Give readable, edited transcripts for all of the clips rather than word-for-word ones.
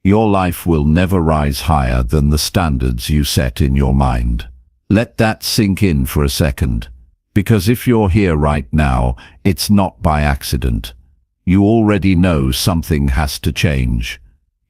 Your life will never rise higher than the standards you set in your mind. Let that sink in for a second, because if you're here right now, it's not by accident. You already know something has to change.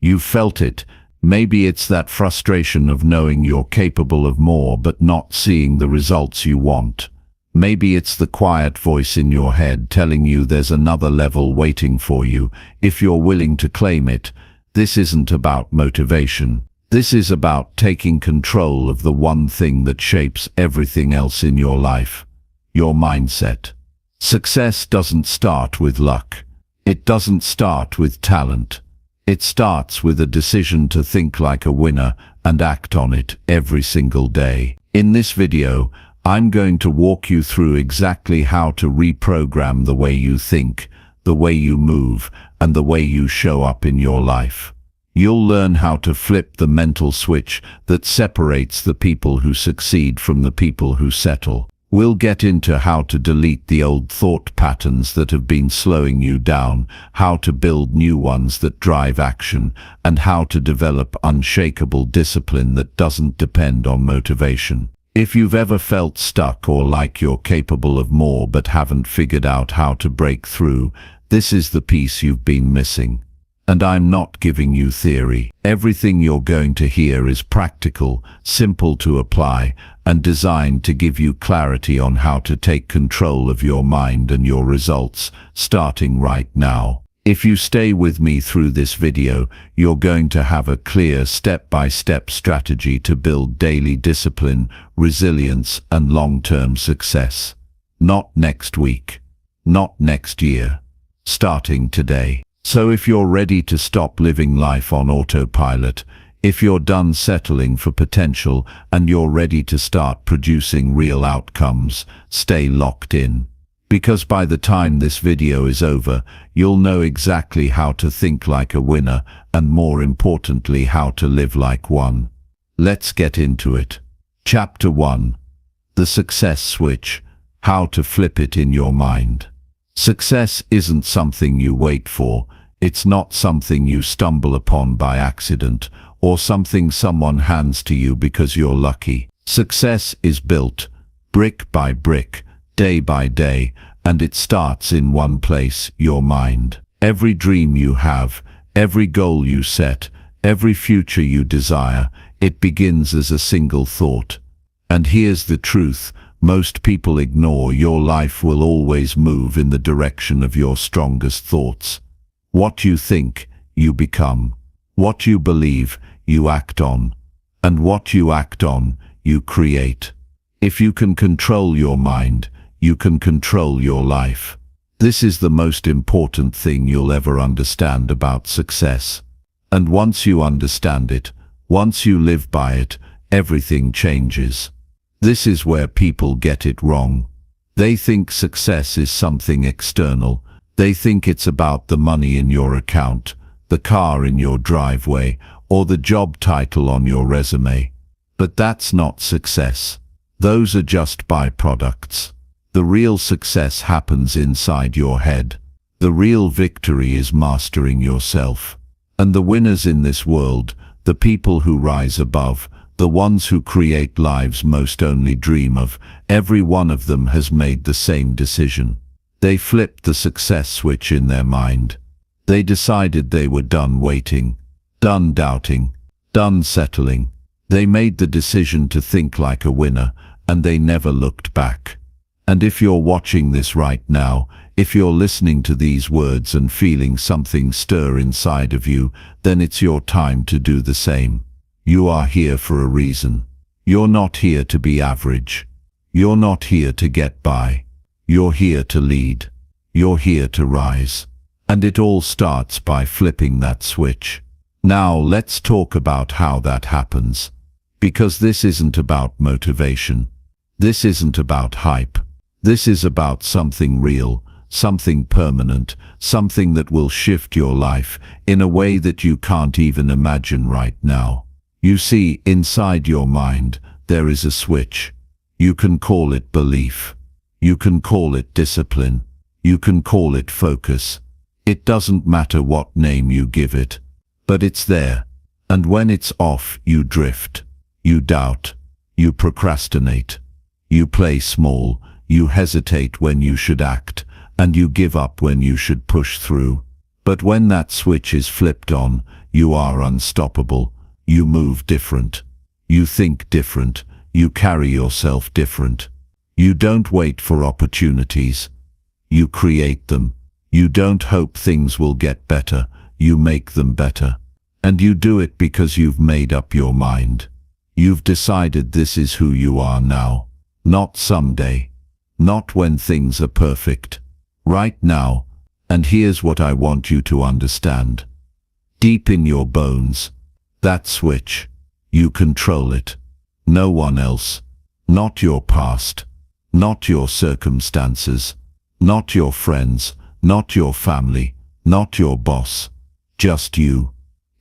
You've felt it. Maybe it's that frustration of knowing you're capable of more but not seeing the results you want. Maybe it's the quiet voice in your head telling you there's another level waiting for you if you're willing to claim it. This isn't about motivation. This is about taking control of the one thing that shapes everything else in your life: your mindset. Success doesn't start with luck. It doesn't start with talent. It starts with a decision to think like a winner and act on it every single day. In this video, I'm going to walk you through exactly how to reprogram the way you think, the way you move, and the way you show up in your life. You'll learn how to flip the mental switch that separates the people who succeed from the people who settle. We'll get into how to delete the old thought patterns that have been slowing you down, how to build new ones that drive action, and how to develop unshakable discipline that doesn't depend on motivation. If you've ever felt stuck or like you're capable of more but haven't figured out how to break through, this is the piece you've been missing. And I'm not giving you theory. Everything you're going to hear is practical, simple to apply, and designed to give you clarity on how to take control of your mind and your results, starting right now. If you stay with me through this video, you're going to have a clear step-by-step strategy to build daily discipline, resilience, and long-term success. Not next week. Not next year. Starting today. So if you're ready to stop living life on autopilot, if you're done settling for potential and you're ready to start producing real outcomes, stay locked in. Because by the time this video is over, you'll know exactly how to think like a winner and, more importantly, how to live like one. Let's get into it. Chapter 1. The Success Switch. How to flip it in your mind. Success isn't something you wait for. It's not something you stumble upon by accident or something someone hands to you because you're lucky. Success is built, brick by brick, day by day, and it starts in one place: your mind. Every dream you have, every goal you set, every future you desire, it begins as a single thought. And here's the truth: most people ignore your life will always move in the direction of your strongest thoughts. What you think, you become. What you believe, you act on. And what you act on, you create. If you can control your mind, you can control your life. This is the most important thing you'll ever understand about success. And once you understand it, once you live by it, everything changes. This is where people get it wrong. They think success is something external. They think it's about the money in your account, the car in your driveway, or the job title on your resume. But that's not success. Those are just byproducts. The real success happens inside your head. The real victory is mastering yourself. And the winners in this world, the people who rise above, the ones who create lives most only dream of, every one of them has made the same decision. They flipped the success switch in their mind. They decided they were done waiting, done doubting, done settling. They made the decision to think like a winner, and they never looked back. And if you're watching this right now, if you're listening to these words and feeling something stir inside of you, then it's your time to do the same. You are here for a reason. You're not here to be average. You're not here to get by. You're here to lead. You're here to rise. And it all starts by flipping that switch. Now let's talk about how that happens. Because this isn't about motivation. This isn't about hype. This is about something real, something permanent, something that will shift your life in a way that you can't even imagine right now. You see, inside your mind, there is a switch. You can call it belief. You can call it discipline. You can call it focus. It doesn't matter what name you give it. But it's there. And when it's off, you drift. You doubt. You procrastinate. You play small. You hesitate when you should act. And you give up when you should push through. But when that switch is flipped on, you are unstoppable. You move different. You think different. You carry yourself different. You don't wait for opportunities. You create them. You don't hope things will get better. You make them better. And you do it because you've made up your mind. You've decided this is who you are now. Not someday. Not when things are perfect. Right now. And here's what I want you to understand. Deep in your bones, that switch, you control it. No one else. Not your past. Not your circumstances. Not your friends. Not your family. Not your boss. Just you.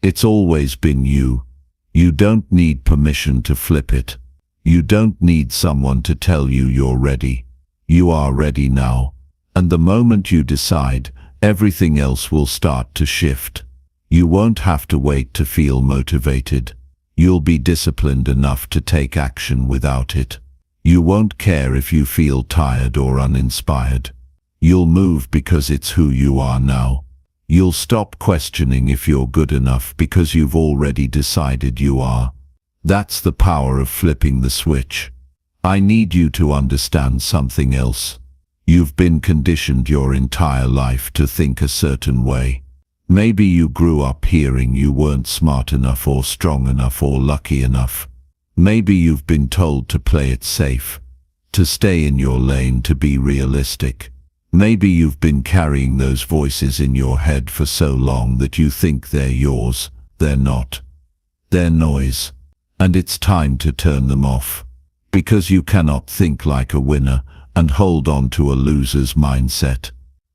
It's always been you. You don't need permission to flip it. You don't need someone to tell you you're ready. You are ready now. And the moment you decide, everything else will start to shift. You won't have to wait to feel motivated. You'll be disciplined enough to take action without it. You won't care if you feel tired or uninspired. You'll move because it's who you are now. You'll stop questioning if you're good enough because you've already decided you are. That's the power of flipping the switch. I need you to understand something else. You've been conditioned your entire life to think a certain way. Maybe you grew up hearing you weren't smart enough or strong enough or lucky enough. Maybe you've been told to play it safe, to stay in your lane, to be realistic. Maybe you've been carrying those voices in your head for so long that you think they're yours. They're not. They're noise. And it's time to turn them off. Because you cannot think like a winner and hold on to a loser's mindset.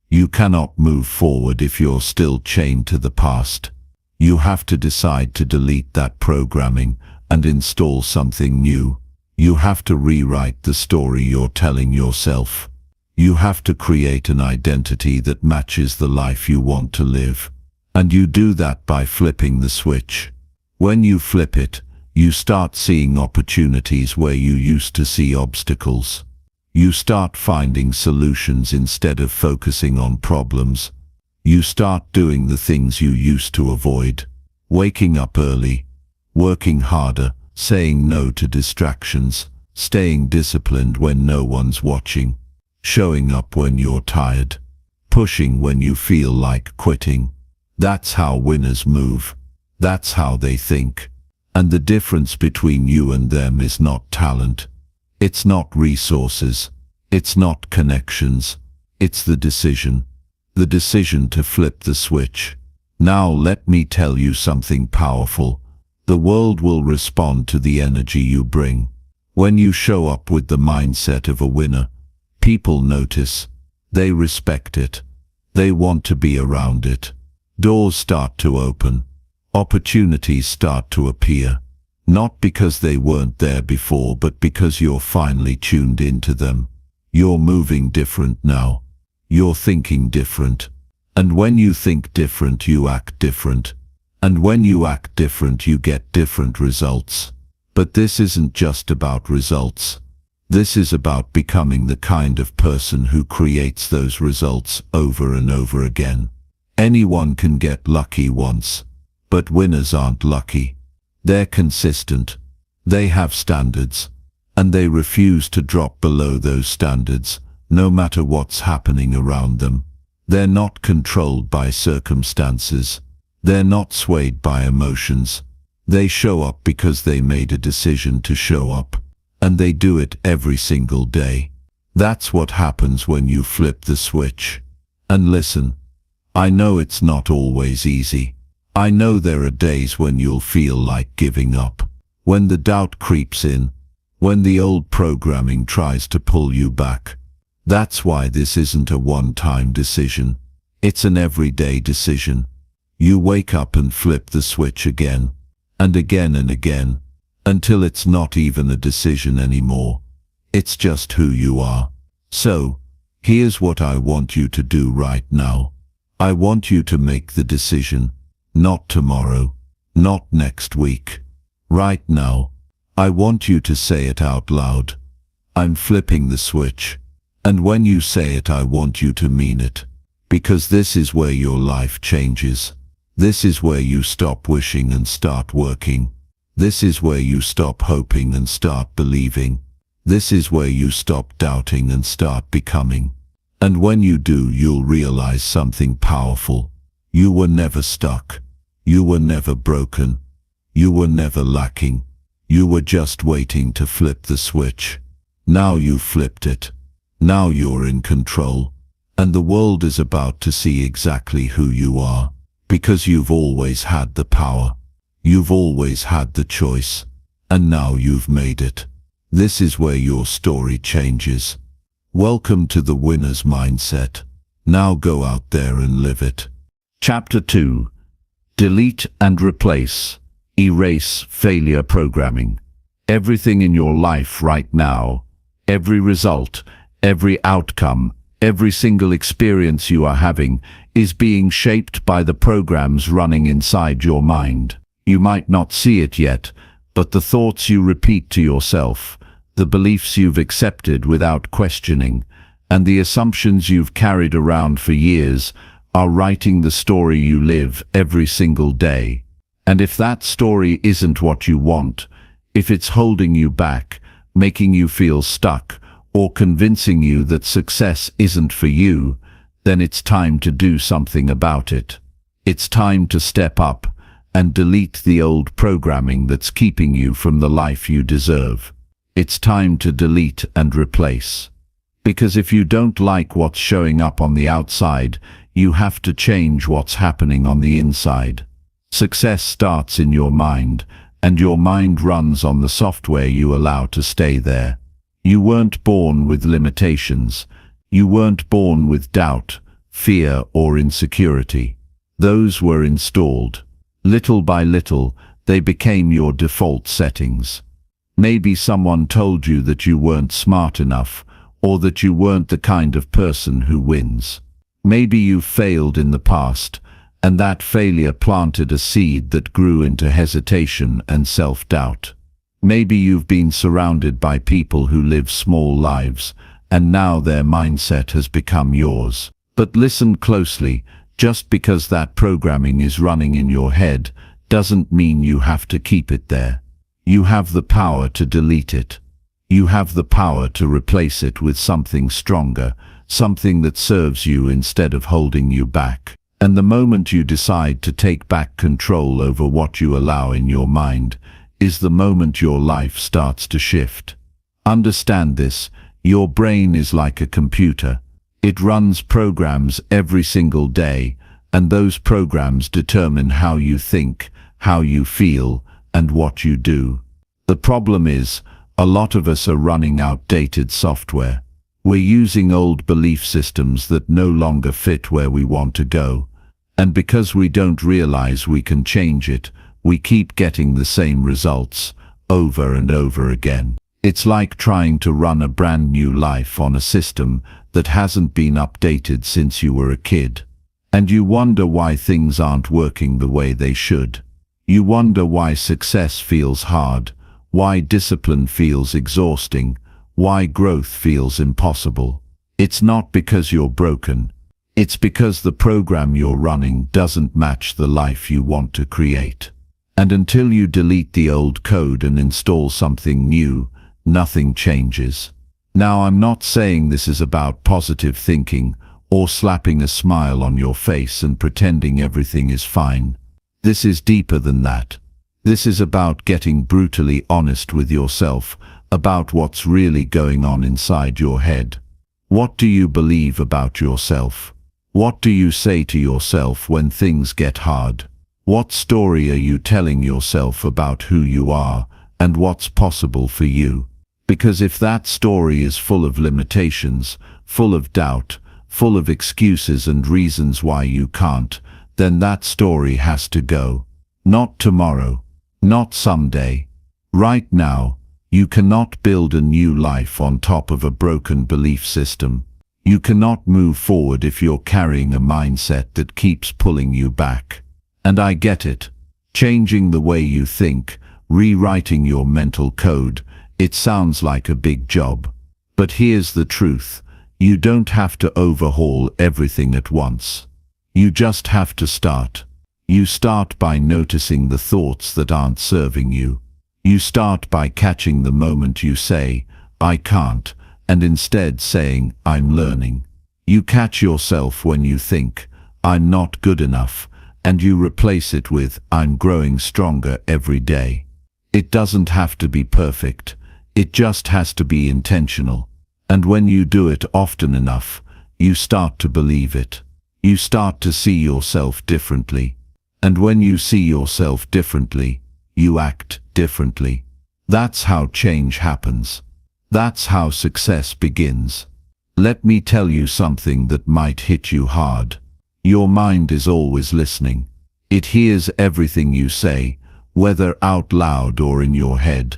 You cannot move forward if you're still chained to the past. You have to decide to delete that programming and install something new. You have to rewrite the story you're telling yourself. You have to create an identity that matches the life you want to live. And you do that by flipping the switch. When you flip it, you start seeing opportunities where you used to see obstacles. You start finding solutions instead of focusing on problems. You start doing the things you used to avoid. Waking up early, working harder, saying no to distractions, staying disciplined when no one's watching, showing up when you're tired, pushing when you feel like quitting. That's how winners move. That's how they think. And the difference between you and them is not talent. It's not resources. It's not connections. It's the decision. The decision to flip the switch. Now let me tell you something powerful. The world will respond to the energy you bring. When you show up with the mindset of a winner, people notice. They respect it. They want to be around it. Doors start to open. Opportunities start to appear. Not because they weren't there before, but because you're finally tuned into them. You're moving different now. You're thinking different. And when you think different, you act different. And when you act different, you get different results. But this isn't just about results. This is about becoming the kind of person who creates those results over and over again. Anyone can get lucky once. But winners aren't lucky. They're consistent. They have standards. And they refuse to drop below those standards, no matter what's happening around them. They're not controlled by circumstances. They're not swayed by emotions. They show up because they made a decision to show up. And they do it every single day. That's what happens when you flip the switch. And listen, I know it's not always easy. I know there are days when you'll feel like giving up. When the doubt creeps in. When the old programming tries to pull you back. That's why this isn't a one-time decision. It's an everyday decision. You wake up and flip the switch again. And again and again. Until it's not even a decision anymore. It's just who you are. So, here's what I want you to do right now. I want you to make the decision. Not tomorrow. Not next week. Right now. I want you to say it out loud. I'm flipping the switch. And when you say it, I want you to mean it. Because this is where your life changes. This is where you stop wishing and start working. This is where you stop hoping and start believing. This is where you stop doubting and start becoming. And when you do, you'll realize something powerful. You were never stuck. You were never broken. You were never lacking. You were just waiting to flip the switch. Now you've flipped it. Now you're in control. And the world is about to see exactly who you are. Because you've always had the power. You've always had the choice. And now you've made it. This is where your story changes. Welcome to the winner's mindset. Now go out there and live it. Chapter 2. Delete and replace. Erase failure programming. Everything in your life right now, every result, every outcome, every single experience you are having is being shaped by the programs running inside your mind. You might not see it yet, but the thoughts you repeat to yourself, the beliefs you've accepted without questioning, and the assumptions you've carried around for years are writing the story you live every single day. And if that story isn't what you want, if it's holding you back, making you feel stuck, or convincing you that success isn't for you, then it's time to do something about it. It's time to step up and delete the old programming that's keeping you from the life you deserve. It's time to delete and replace. Because if you don't like what's showing up on the outside, you have to change what's happening on the inside. Success starts in your mind, and your mind runs on the software you allow to stay there. You weren't born with limitations. You weren't born with doubt, fear, or insecurity. Those were installed. Little by little, they became your default settings. Maybe someone told you that you weren't smart enough, or that you weren't the kind of person who wins. Maybe you failed in the past, and that failure planted a seed that grew into hesitation and self-doubt. Maybe you've been surrounded by people who live small lives, and now their mindset has become yours. But listen closely, just because that programming is running in your head doesn't mean you have to keep it there. You have the power to delete it. You have the power to replace it with something stronger, something that serves you instead of holding you back. And the moment you decide to take back control over what you allow in your mind is the moment your life starts to shift. Understand this, your brain is like a computer. It runs programs every single day, and those programs determine how you think, how you feel, and what you do. The problem is, a lot of us are running outdated software. We're using old belief systems that no longer fit where we want to go. And because we don't realize we can change it, we keep getting the same results over and over again. It's like trying to run a brand new life on a system that hasn't been updated since you were a kid. And you wonder why things aren't working the way they should. You wonder why success feels hard, why discipline feels exhausting, why growth feels impossible. It's not because you're broken. It's because the program you're running doesn't match the life you want to create. And until you delete the old code and install something new, nothing changes. Now, I'm not saying this is about positive thinking or slapping a smile on your face and pretending everything is fine. This is deeper than that. This is about getting brutally honest with yourself about what's really going on inside your head. What do you believe about yourself? What do you say to yourself when things get hard? What story are you telling yourself about who you are and what's possible for you? Because if that story is full of limitations, full of doubt, full of excuses and reasons why you can't, then that story has to go. Not tomorrow, not someday. Right now, you cannot build a new life on top of a broken belief system. You cannot move forward if you're carrying a mindset that keeps pulling you back. And I get it. Changing the way you think, rewriting your mental code, it sounds like a big job. But here's the truth. You don't have to overhaul everything at once. You just have to start. You start by noticing the thoughts that aren't serving you. You start by catching the moment you say, I can't, and instead saying, I'm learning. You catch yourself when you think, I'm not good enough, and you replace it with, I'm growing stronger every day. It doesn't have to be perfect. It just has to be intentional. And when you do it often enough, you start to believe it. You start to see yourself differently. And when you see yourself differently, you act differently. That's how change happens. That's how success begins. Let me tell you something that might hit you hard. Your mind is always listening. It hears everything you say, whether out loud or in your head.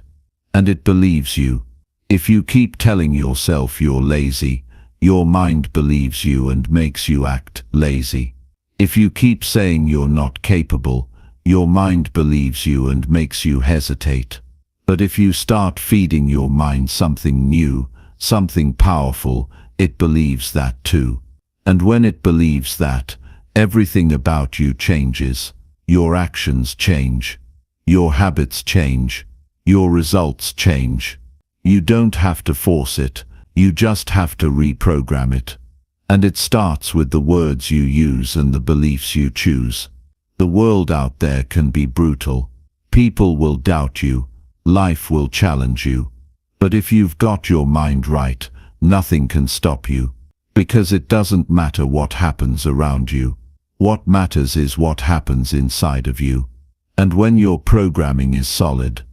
And it believes you. If you keep telling yourself you're lazy, your mind believes you and makes you act lazy. If you keep saying you're not capable, your mind believes you and makes you hesitate. But if you start feeding your mind something new, something powerful, it believes that too. And when it believes that, everything about you changes. Your actions change. Your habits change. Your results change. You don't have to force it, you just have to reprogram it. And it starts with the words you use and the beliefs you choose. The world out there can be brutal. People will doubt you. Life will challenge you. But if you've got your mind right, nothing can stop you. Because it doesn't matter what happens around you. What matters is what happens inside of you. And when your programming is solid,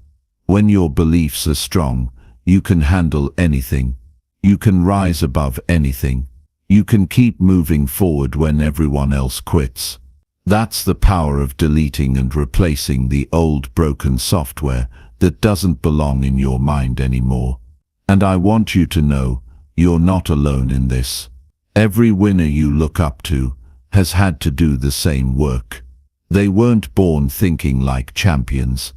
when your beliefs are strong, you can handle anything. You can rise above anything. You can keep moving forward when everyone else quits. That's the power of deleting and replacing the old broken software that doesn't belong in your mind anymore. And I want you to know, you're not alone in this. Every winner you look up to has had to do the same work. They weren't born thinking like champions.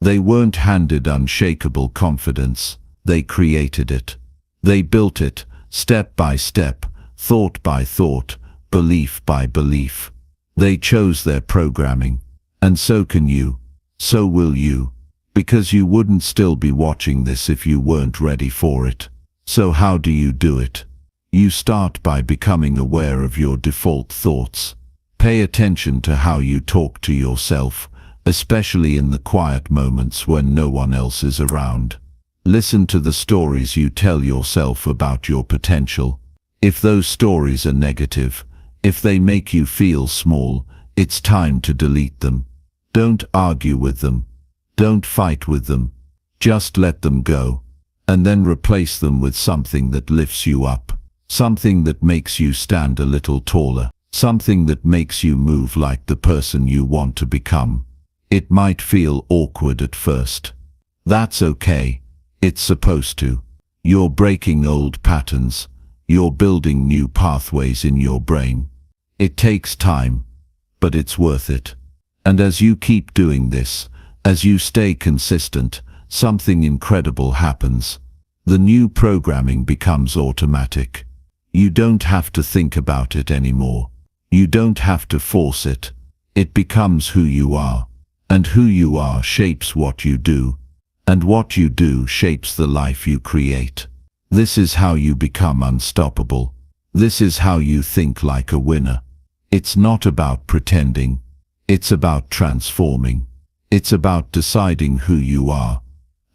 They weren't handed unshakable confidence. They created it. They built it, step by step, thought by thought, belief by belief. They chose their programming. And so can you. So will you. Because you wouldn't still be watching this if you weren't ready for it. So how do you do it? You start by becoming aware of your default thoughts. Pay attention to how you talk to yourself, especially in the quiet moments when no one else is around. Listen to the stories you tell yourself about your potential. If those stories are negative, if they make you feel small, it's time to delete them. Don't argue with them. Don't fight with them. Just let them go. And then replace them with something that lifts you up. Something that makes you stand a little taller. Something that makes you move like the person you want to become. It might feel awkward at first. That's okay. It's supposed to. You're breaking old patterns. You're building new pathways in your brain. It takes time, but it's worth it. And as you keep doing this, as you stay consistent, something incredible happens. The new programming becomes automatic. You don't have to think about it anymore. You don't have to force it. It becomes who you are. And who you are shapes what you do. And what you do shapes the life you create. This is how you become unstoppable. This is how you think like a winner. It's not about pretending. It's about transforming. It's about deciding who you are,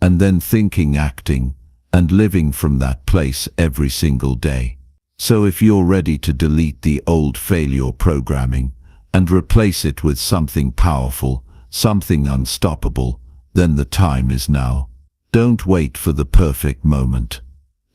and then thinking, acting, and living from that place every single day. So if you're ready to delete the old failure programming and replace it with something powerful, something unstoppable, then the time is now. Don't wait for the perfect moment.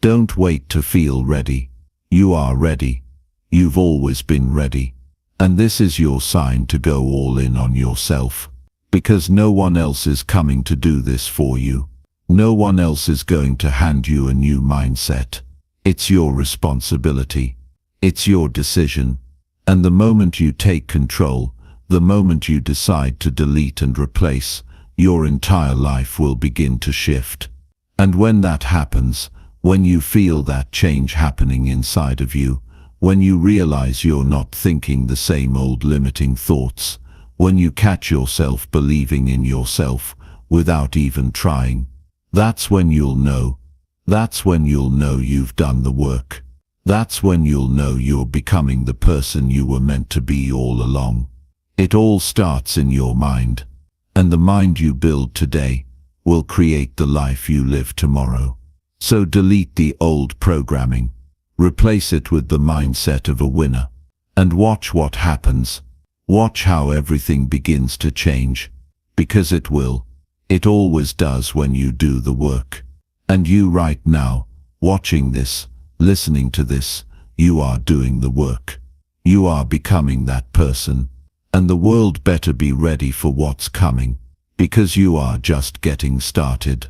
Don't wait to feel ready. You are ready. You've always been ready. And this is your sign to go all in on yourself. Because no one else is coming to do this for you. No one else is going to hand you a new mindset. It's your responsibility. It's your decision. And the moment you take control, The moment you decide to delete and replace, your entire life will begin to shift. And when that happens, when you feel that change happening inside of you, when you realize you're not thinking the same old limiting thoughts, when you catch yourself believing in yourself without even trying, that's when you'll know. That's when you'll know you've done the work. That's when you'll know you're becoming the person you were meant to be all along. It all starts in your mind, and the mind you build today will create the life you live tomorrow. So delete the old programming, replace it with the mindset of a winner, and watch what happens. Watch how everything begins to change, because it will. It always does when you do the work. And you right now, watching this, listening to this, you are doing the work. You are becoming that person. And the world better be ready for what's coming, because you are just getting started.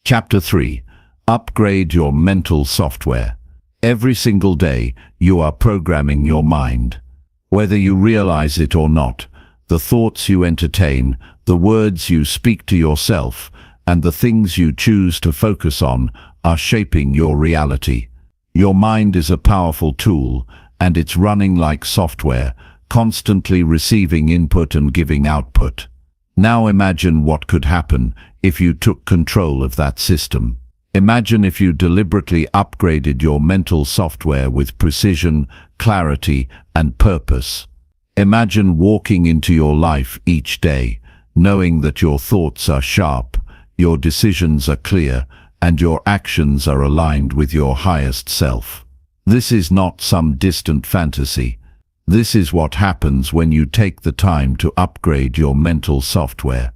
Chapter 3. Upgrade your mental software. Every single day, you are programming your mind. Whether you realize it or not, the thoughts you entertain, the words you speak to yourself, and the things you choose to focus on are shaping your reality. Your mind is a powerful tool, and it's running like software, constantly receiving input and giving output. Now imagine what could happen if you took control of that system. Imagine if you deliberately upgraded your mental software with precision, clarity, and purpose. Imagine walking into your life each day, knowing that your thoughts are sharp, your decisions are clear, and your actions are aligned with your highest self. This is not some distant fantasy. This is what happens when you take the time to upgrade your mental software.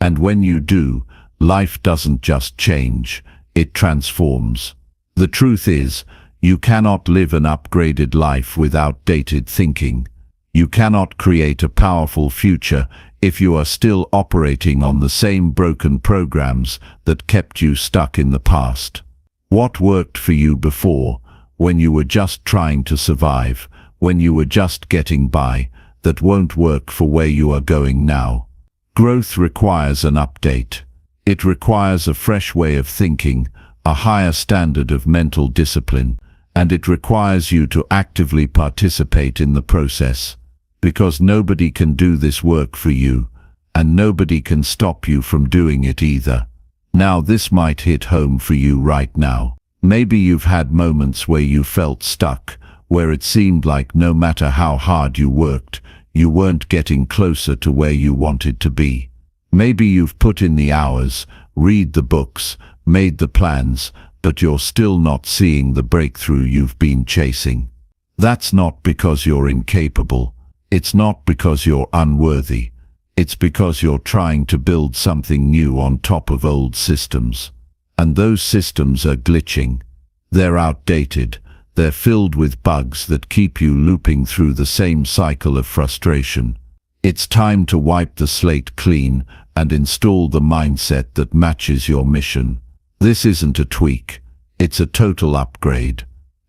And when you do, life doesn't just change, it transforms. The truth is, you cannot live an upgraded life with outdated thinking. You cannot create a powerful future if you are still operating on the same broken programs that kept you stuck in the past. What worked for you before, when you were just trying to survive, when you were just getting by, that won't work for where you are going now. Growth requires an update. It requires a fresh way of thinking, a higher standard of mental discipline, and it requires you to actively participate in the process. Because nobody can do this work for you, and nobody can stop you from doing it either. Now this might hit home for you right now. Maybe you've had moments where you felt stuck, where it seemed like no matter how hard you worked, you weren't getting closer to where you wanted to be. Maybe you've put in the hours, read the books, made the plans, but you're still not seeing the breakthrough you've been chasing. That's not because you're incapable. It's not because you're unworthy. It's because you're trying to build something new on top of old systems. And those systems are glitching. They're outdated. They're filled with bugs that keep you looping through the same cycle of frustration. It's time to wipe the slate clean and install the mindset that matches your mission. This isn't a tweak. It's a total upgrade.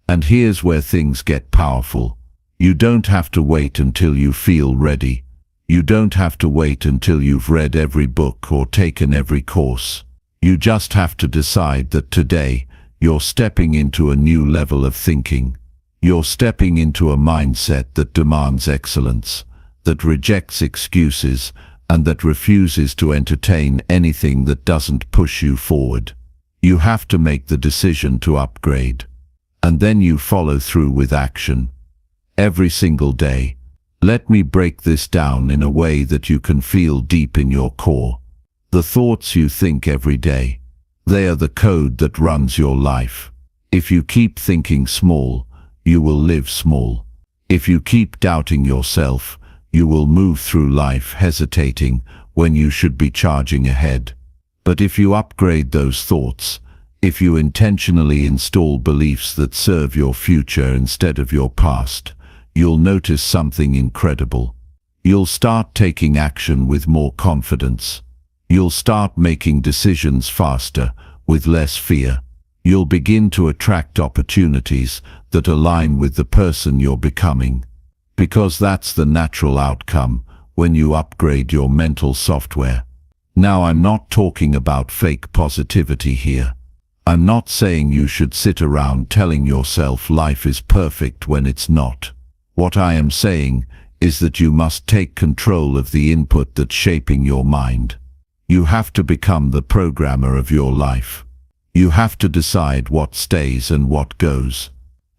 And here's where things get powerful. You don't have to wait until you feel ready. You don't have to wait until you've read every book or taken every course. You just have to decide that today, you're stepping into a new level of thinking. You're stepping into a mindset that demands excellence, that rejects excuses, and that refuses to entertain anything that doesn't push you forward. You have to make the decision to upgrade. And then you follow through with action. Every single day. Let me break this down in a way that you can feel deep in your core. The thoughts you think every day. They are the code that runs your life. If you keep thinking small, you will live small. If you keep doubting yourself, you will move through life hesitating when you should be charging ahead. But if you upgrade those thoughts, if you intentionally install beliefs that serve your future instead of your past, you'll notice something incredible. You'll start taking action with more confidence. You'll start making decisions faster, with less fear. You'll begin to attract opportunities that align with the person you're becoming. Because that's the natural outcome when you upgrade your mental software. Now, I'm not talking about fake positivity here. I'm not saying you should sit around telling yourself life is perfect when it's not. What I am saying is that you must take control of the input that's shaping your mind. You have to become the programmer of your life. You have to decide what stays and what goes.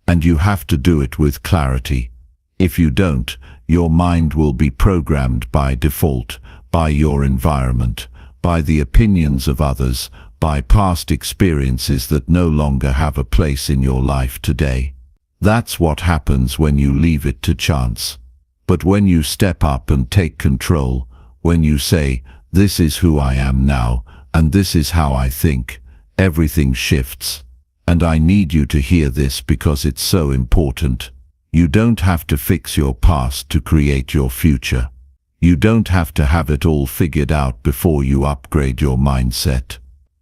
And you have to do it with clarity. If you don't, your mind will be programmed by default, by your environment, by the opinions of others, by past experiences that no longer have a place in your life today. That's what happens when you leave it to chance. But when you step up and take control, when you say, "This is who I am now, and this is how I think," everything shifts. And I need you to hear this because it's so important. You don't have to fix your past to create your future. You don't have to have it all figured out before you upgrade your mindset.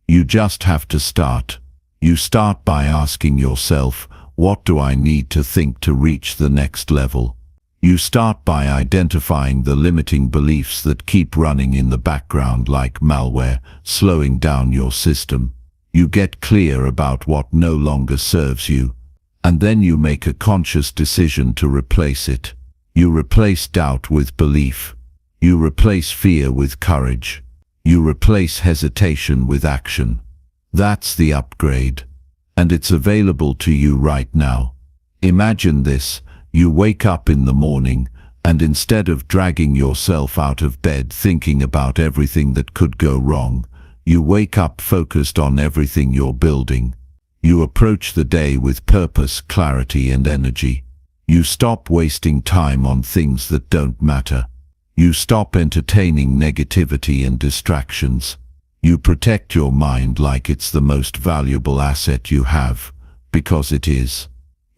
You just have to start. You start by asking yourself, what do I need to think to reach the next level? You start by identifying the limiting beliefs that keep running in the background like malware, slowing down your system. You get clear about what no longer serves you, and then you make a conscious decision to replace it. You replace doubt with belief. You replace fear with courage. You replace hesitation with action. That's the upgrade. And it's available to you right now. Imagine this. You wake up in the morning, and instead of dragging yourself out of bed thinking about everything that could go wrong, you wake up focused on everything you're building. You approach the day with purpose, clarity, and energy. You stop wasting time on things that don't matter. You stop entertaining negativity and distractions. You protect your mind like it's the most valuable asset you have, because it is.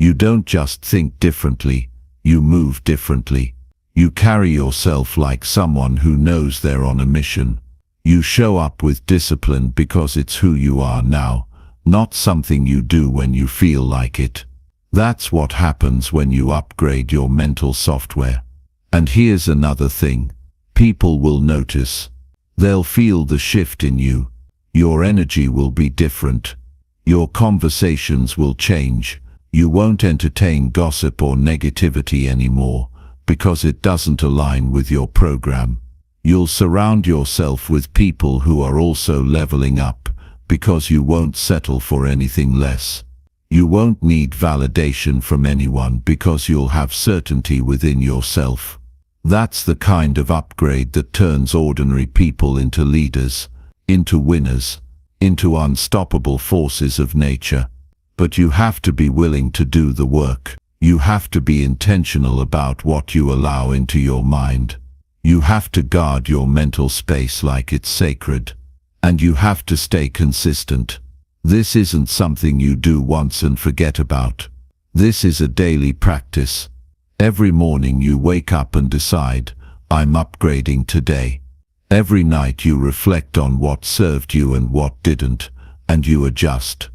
You don't just think differently, you move differently. You carry yourself like someone who knows they're on a mission. You show up with discipline because it's who you are now, not something you do when you feel like it. That's what happens when you upgrade your mental software. And here's another thing. People will notice. They'll feel the shift in you. Your energy will be different. Your conversations will change. You won't entertain gossip or negativity anymore, because it doesn't align with your program. You'll surround yourself with people who are also leveling up, because you won't settle for anything less. You won't need validation from anyone because you'll have certainty within yourself. That's the kind of upgrade that turns ordinary people into leaders, into winners, into unstoppable forces of nature. But you have to be willing to do the work. You have to be intentional about what you allow into your mind. You have to guard your mental space like it's sacred. And you have to stay consistent. This isn't something you do once and forget about. This is a daily practice. Every morning you wake up and decide, I'm upgrading today. Every night you reflect on what served you and what didn't, and you adjust.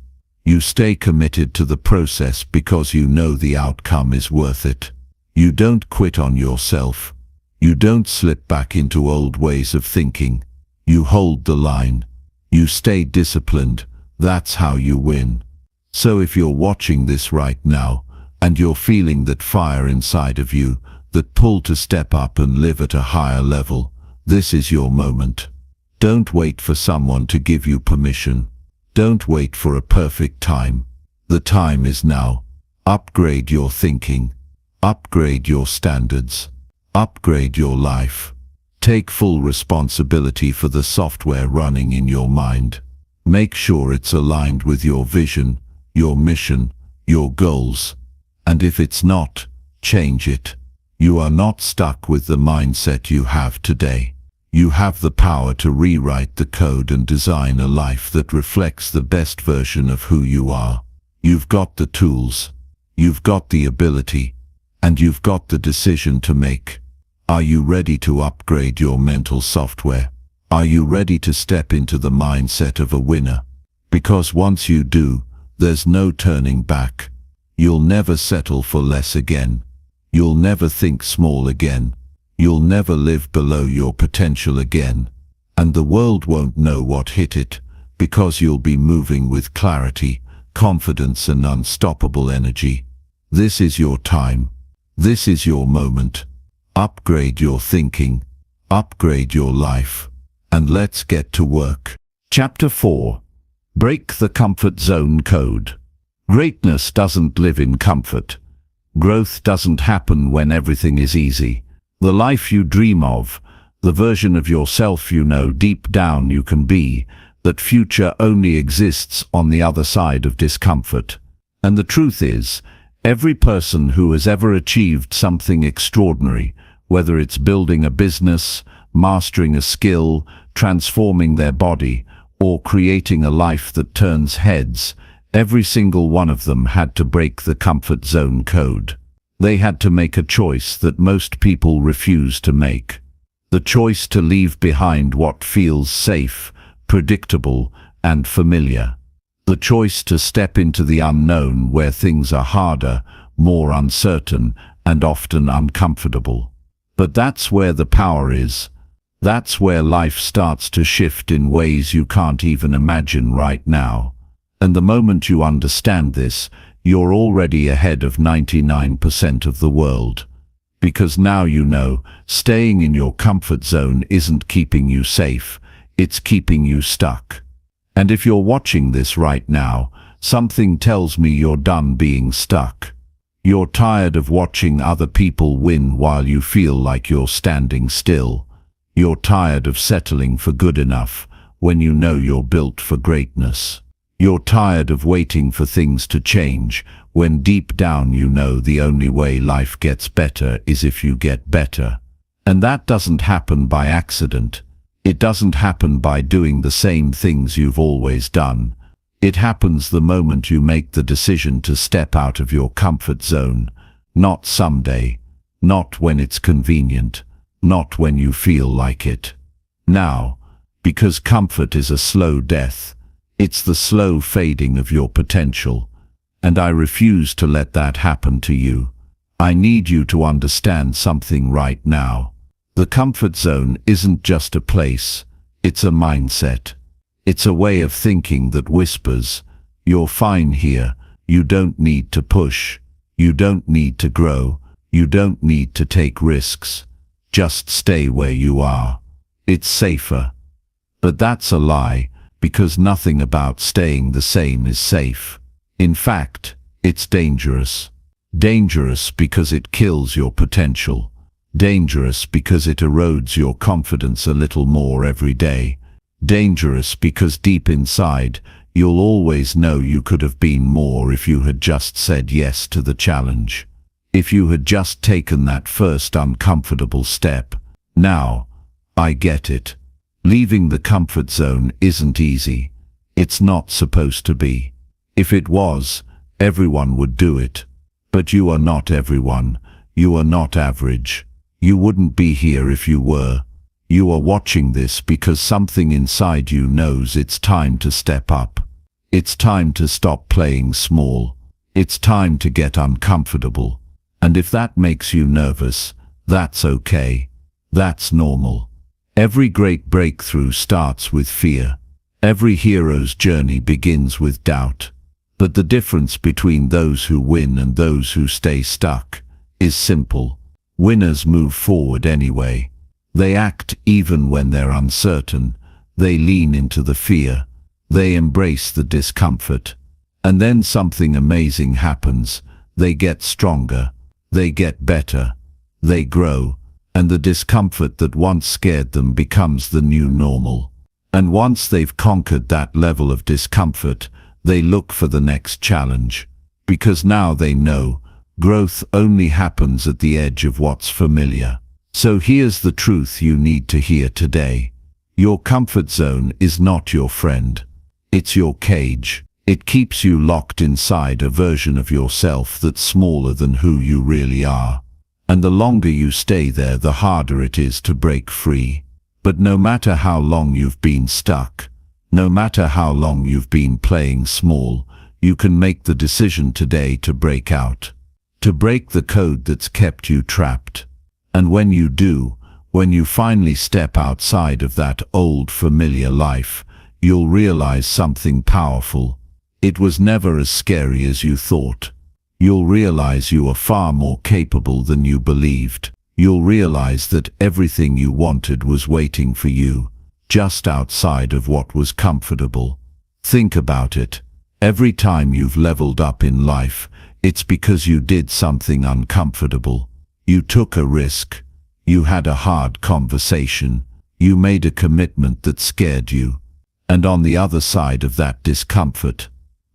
You stay committed to the process because you know the outcome is worth it. You don't quit on yourself. You don't slip back into old ways of thinking. You hold the line. You stay disciplined. That's how you win. So if you're watching this right now, and you're feeling that fire inside of you, that pull to step up and live at a higher level, this is your moment. Don't wait for someone to give you permission. Don't wait for a perfect time. The time is now. Upgrade your thinking. Upgrade your standards. Upgrade your life. Take full responsibility for the software running in your mind. Make sure it's aligned with your vision, your mission, your goals. And if it's not, change it. You are not stuck with the mindset you have today. You have the power to rewrite the code and design a life that reflects the best version of who you are. You've got the tools, you've got the ability, and you've got the decision to make. Are you ready to upgrade your mental software? Are you ready to step into the mindset of a winner? Because once you do, there's no turning back. You'll never settle for less again. You'll never think small again. You'll never live below your potential again, and the world won't know what hit it, because you'll be moving with clarity, confidence and unstoppable energy. This is your time. This is your moment. Upgrade your thinking, upgrade your life, and let's get to work. Chapter 4. Break the Comfort Zone Code. Greatness doesn't live in comfort. Growth doesn't happen when everything is easy. The life you dream of, the version of yourself you know deep down you can be, that future only exists on the other side of discomfort. And the truth is, every person who has ever achieved something extraordinary, whether it's building a business, mastering a skill, transforming their body, or creating a life that turns heads, every single one of them had to break the comfort zone code. They had to make a choice that most people refuse to make. The choice to leave behind what feels safe, predictable, and familiar. The choice to step into the unknown where things are harder, more uncertain, and often uncomfortable. But that's where the power is. That's where life starts to shift in ways you can't even imagine right now. And the moment you understand this, you're already ahead of 99% of the world. Because now you know, staying in your comfort zone isn't keeping you safe, it's keeping you stuck. And if you're watching this right now, something tells me you're done being stuck. You're tired of watching other people win while you feel like you're standing still. You're tired of settling for good enough when you know you're built for greatness. You're tired of waiting for things to change when deep down you know the only way life gets better is if you get better. And that doesn't happen by accident. It doesn't happen by doing the same things you've always done. It happens the moment you make the decision to step out of your comfort zone. Not someday, not when it's convenient, not when you feel like it. Now, because comfort is a slow death. It's the slow fading of your potential. And I refuse to let that happen to you. I need you to understand something right now. The comfort zone isn't just a place, it's a mindset. It's a way of thinking that whispers, "You're fine here, you don't need to push, you don't need to grow, you don't need to take risks. Just stay where you are. It's safer." But that's a lie, because nothing about staying the same is safe. In fact, it's dangerous. Dangerous because it kills your potential. Dangerous because it erodes your confidence a little more every day. Dangerous because deep inside, you'll always know you could have been more if you had just said yes to the challenge. If you had just taken that first uncomfortable step. Now, I get it. Leaving the comfort zone isn't easy. It's not supposed to be. If it was, everyone would do it. But you are not everyone. You are not average. You wouldn't be here if you were. You are watching this because something inside you knows it's time to step up. It's time to stop playing small. It's time to get uncomfortable. And if that makes you nervous, that's okay. That's normal. Every great breakthrough starts with fear. Every hero's journey begins with doubt. But the difference between those who win and those who stay stuck is simple. Winners move forward anyway. They act even when they're uncertain. They lean into the fear. They embrace the discomfort. And then something amazing happens. They get stronger. They get better. They grow. And the discomfort that once scared them becomes the new normal. And once they've conquered that level of discomfort, they look for the next challenge. Because now they know, growth only happens at the edge of what's familiar. So here's the truth you need to hear today. Your comfort zone is not your friend. It's your cage. It keeps you locked inside a version of yourself that's smaller than who you really are. And the longer you stay there, the harder it is to break free. But no matter how long you've been stuck, no matter how long you've been playing small, you can make the decision today to break out. To break the code that's kept you trapped. And when you do, when you finally step outside of that old familiar life, you'll realize something powerful. It was never as scary as you thought. You'll realize you are far more capable than you believed. You'll realize that everything you wanted was waiting for you, just outside of what was comfortable. Think about it. Every time you've leveled up in life, it's because you did something uncomfortable. You took a risk. You had a hard conversation. You made a commitment that scared you. And on the other side of that discomfort,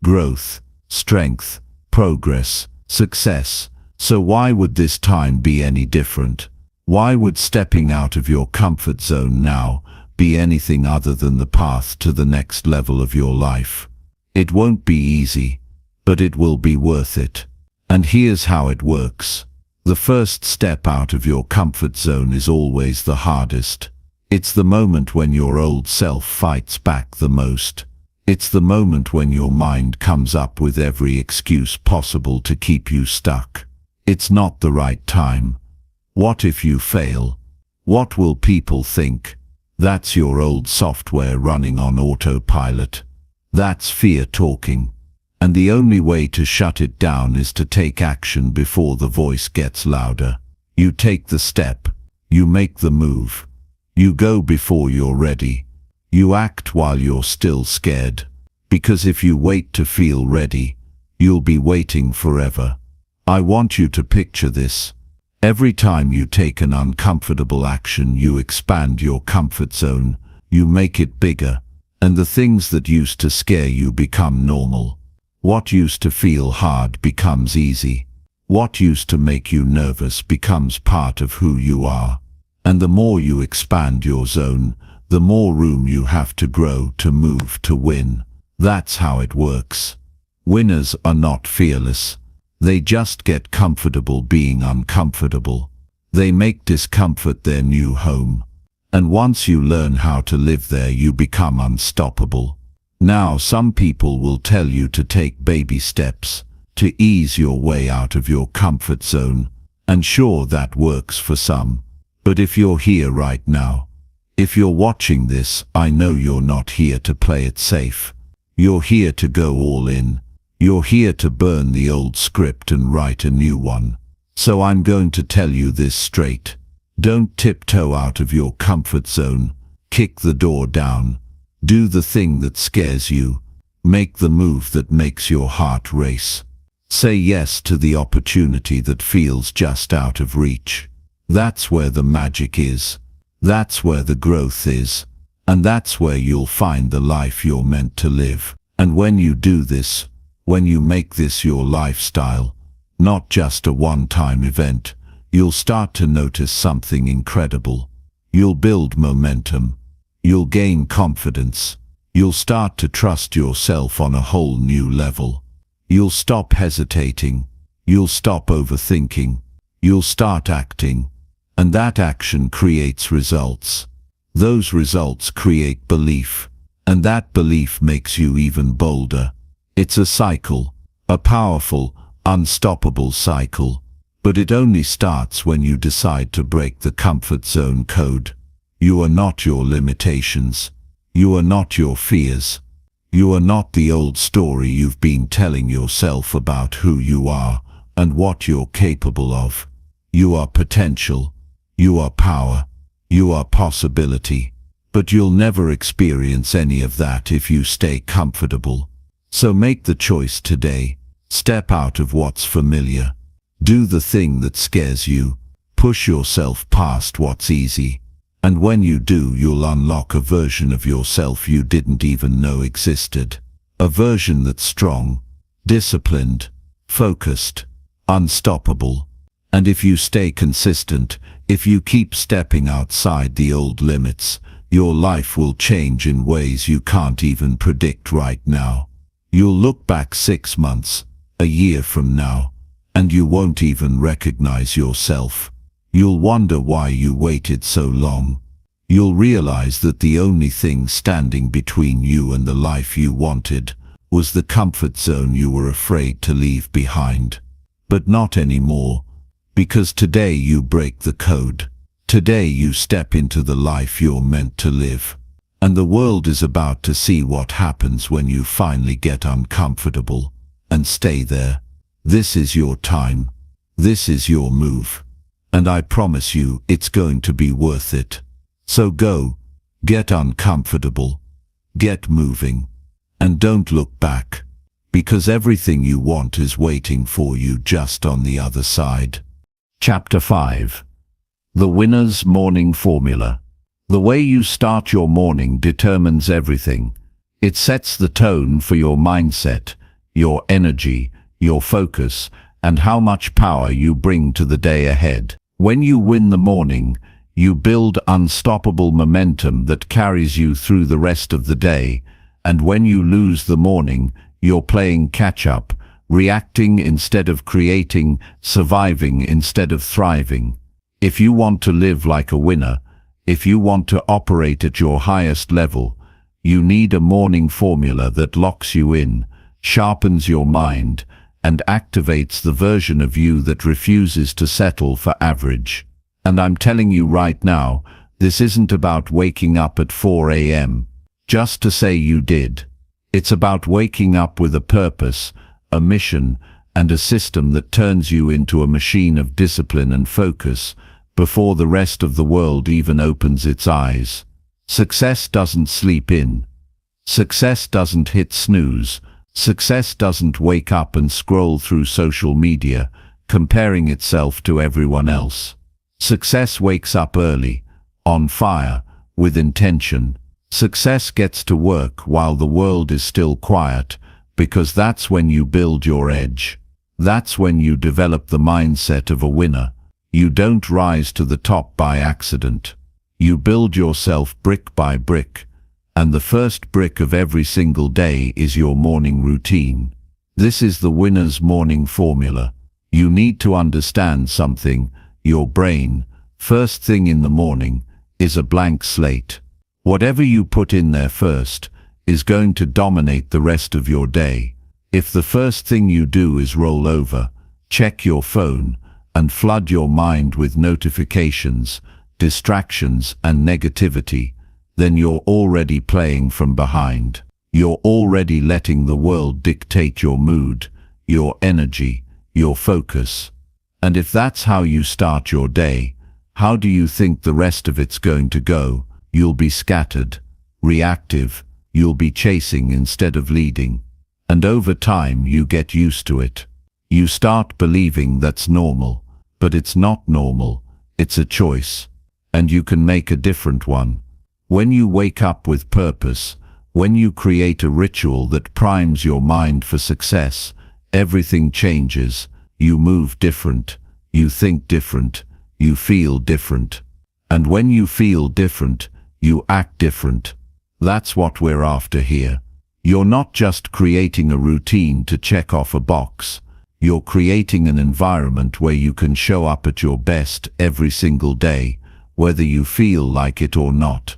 growth, strength, progress, success. So why would this time be any different? Why would stepping out of your comfort zone now be anything other than the path to the next level of your life? It won't be easy, but it will be worth it. And here's how it works. The first step out of your comfort zone is always the hardest. It's the moment when your old self fights back the most. It's the moment when your mind comes up with every excuse possible to keep you stuck. It's not the right time. What if you fail? What will people think? That's your old software running on autopilot. That's fear talking. And the only way to shut it down is to take action before the voice gets louder. You take the step. You make the move. You go before you're ready. You act while you're still scared. Because if you wait to feel ready, you'll be waiting forever. I want you to picture this. Every time you take an uncomfortable action, you expand your comfort zone. You make it bigger. And the things that used to scare you become normal. What used to feel hard becomes easy. What used to make you nervous becomes part of who you are. And the more you expand your zone, the more room you have to grow, to move, to win. That's how it works. Winners are not fearless. They just get comfortable being uncomfortable. They make discomfort their new home. And once you learn how to live there, you become unstoppable. Now, some people will tell you to take baby steps, to ease your way out of your comfort zone. And sure, that works for some. But if you're here right now, if you're watching this, I know you're not here to play it safe. You're here to go all in. You're here to burn the old script and write a new one. So I'm going to tell you this straight. Don't tiptoe out of your comfort zone. Kick the door down. Do the thing that scares you. Make the move that makes your heart race. Say yes to the opportunity that feels just out of reach. That's where the magic is. That's where the growth is. And that's where you'll find the life you're meant to live. And when you do this, when you make this your lifestyle, not just a one-time event, you'll start to notice something incredible. You'll build momentum. You'll gain confidence. You'll start to trust yourself on a whole new level. You'll stop hesitating. You'll stop overthinking. You'll start acting. And that action creates results. Those results create belief. And that belief makes you even bolder. It's a cycle, a powerful, unstoppable cycle. But it only starts when you decide to break the comfort zone code. You are not your limitations. You are not your fears. You are not the old story you've been telling yourself about who you are and what you're capable of. You are potential. You are power. You are possibility. But you'll never experience any of that if you stay comfortable. So make the choice today. Step out of what's familiar. Do the thing that scares you. Push yourself past what's easy. And when you do, you'll unlock a version of yourself you didn't even know existed. A version that's strong, disciplined, focused, unstoppable. And if you stay consistent, if you keep stepping outside the old limits, your life will change in ways you can't even predict right now. You'll look back 6 months, a year from now, and you won't even recognize yourself. You'll wonder why you waited so long. You'll realize that the only thing standing between you and the life you wanted was the comfort zone you were afraid to leave behind. But not anymore, Because today you break the code. Today you step into the life you're meant to live. And the world is about to see what happens when you finally get uncomfortable and stay there. This is your time. This is your move. And I promise you it's going to be worth it. So go, get uncomfortable, get moving, and don't look back. Because everything you want is waiting for you just on the other side. Chapter 5. The Winner's Morning Formula. The way you start your morning determines everything. It sets the tone for your mindset, your energy, your focus, and how much power you bring to the day ahead. When you win the morning, you build unstoppable momentum that carries you through the rest of the day, and when you lose the morning, you're playing catch-up, reacting instead of creating, surviving instead of thriving. If you want to live like a winner, if you want to operate at your highest level, you need a morning formula that locks you in, sharpens your mind, and activates the version of you that refuses to settle for average. And I'm telling you right now, this isn't about waking up at 4 a.m. just to say you did. It's about waking up with a purpose, a mission, and a system that turns you into a machine of discipline and focus before the rest of the world even opens its eyes. Success doesn't sleep in. Success doesn't hit snooze. Success doesn't wake up and scroll through social media, comparing itself to everyone else. Success wakes up early, on fire, with intention. Success gets to work while the world is still quiet, because that's when you build your edge. That's when you develop the mindset of a winner. You don't rise to the top by accident. You build yourself brick by brick, and the first brick of every single day is your morning routine. This is the winner's morning formula. You need to understand something. Your brain, first thing in the morning, is a blank slate. Whatever you put in there first is going to dominate the rest of your day. If the first thing you do is roll over, check your phone, and flood your mind with notifications, distractions, and negativity, then you're already playing from behind. You're already letting the world dictate your mood, your energy, your focus. And if that's how you start your day, how do you think the rest of it's going to go? You'll be scattered, reactive, you'll be chasing instead of leading. And over time you get used to it. You start believing that's normal, but it's not normal, it's a choice. And you can make a different one. When you wake up with purpose, when you create a ritual that primes your mind for success, everything changes. You move different, you think different, you feel different. And when you feel different, you act different. That's what we're after here. You're not just creating a routine to check off a box. You're creating an environment where you can show up at your best every single day, whether you feel like it or not.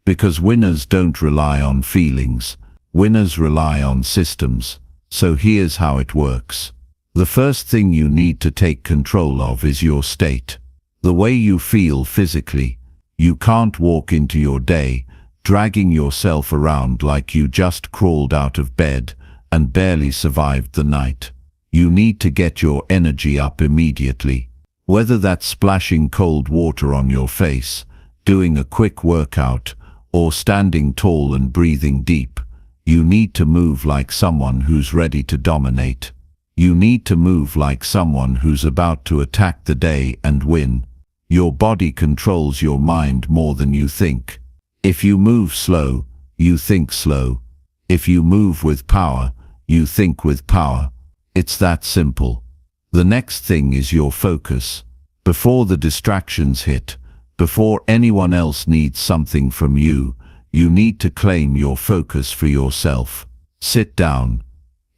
Because winners don't rely on feelings. Winners rely on systems. So here's how it works. The first thing you need to take control of is your state. The way you feel physically. You can't walk into your day dragging yourself around like you just crawled out of bed and barely survived the night. You need to get your energy up immediately. Whether that's splashing cold water on your face, doing a quick workout, or standing tall and breathing deep, you need to move like someone who's ready to dominate. You need to move like someone who's about to attack the day and win. Your body controls your mind more than you think. If you move slow, you think slow. If you move with power, you think with power. It's that simple. The next thing is your focus. Before the distractions hit, before anyone else needs something from you, you need to claim your focus for yourself. Sit down.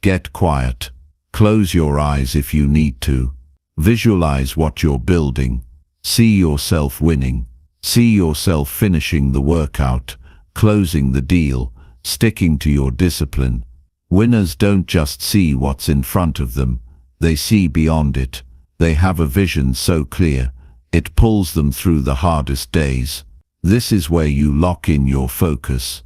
Get quiet. Close your eyes if you need to. Visualize what you're building. See yourself winning. See yourself finishing the workout, closing the deal, sticking to your discipline. Winners don't just see what's in front of them, they see beyond it. They have a vision so clear, it pulls them through the hardest days. This is where you lock in your focus.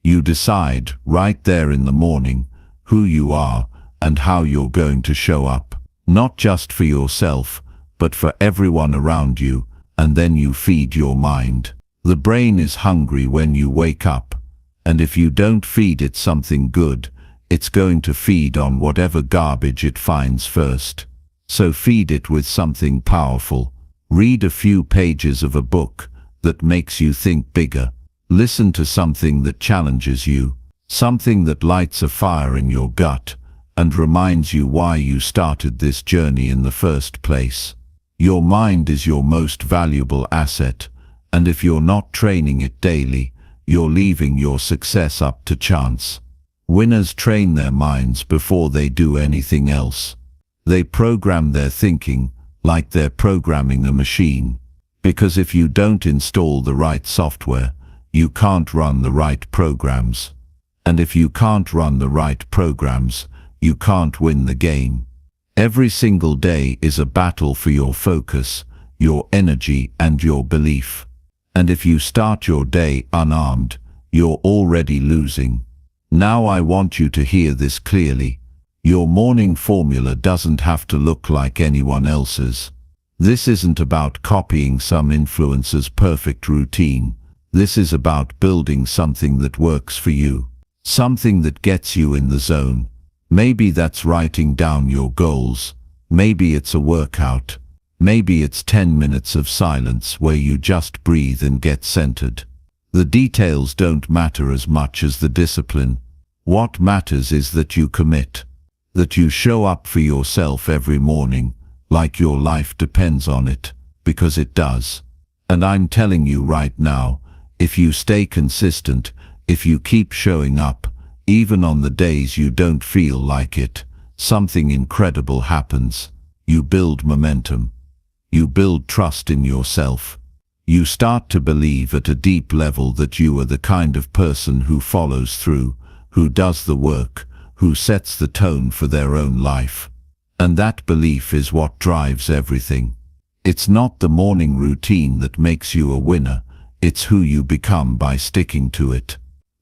You decide, right there in the morning, who you are and how you're going to show up. Not just for yourself, but for everyone around you, and then you feed your mind. The brain is hungry when you wake up, and if you don't feed it something good, it's going to feed on whatever garbage it finds first. So feed it with something powerful. Read a few pages of a book that makes you think bigger. Listen to something that challenges you, something that lights a fire in your gut and reminds you why you started this journey in the first place. Your mind is your most valuable asset, and if you're not training it daily, you're leaving your success up to chance. Winners train their minds before they do anything else. They program their thinking like they're programming a machine, because if you don't install the right software, you can't run the right programs. And if you can't run the right programs, you can't win the game. Every single day is a battle for your focus, your energy, and your belief. And if you start your day unarmed, you're already losing. Now I want you to hear this clearly. Your morning formula doesn't have to look like anyone else's. This isn't about copying some influencer's perfect routine. This is about building something that works for you. Something that gets you in the zone. Maybe that's writing down your goals. Maybe it's a workout. Maybe it's 10 minutes of silence where you just breathe and get centered. The details don't matter as much as the discipline. What matters is that you commit. That you show up for yourself every morning, like your life depends on it, because it does. And I'm telling you right now, if you stay consistent, if you keep showing up, even on the days you don't feel like it, something incredible happens. You build momentum. You build trust in yourself. You start to believe at a deep level that you are the kind of person who follows through, who does the work, who sets the tone for their own life. And that belief is what drives everything. It's not the morning routine that makes you a winner, it's who you become by sticking to it.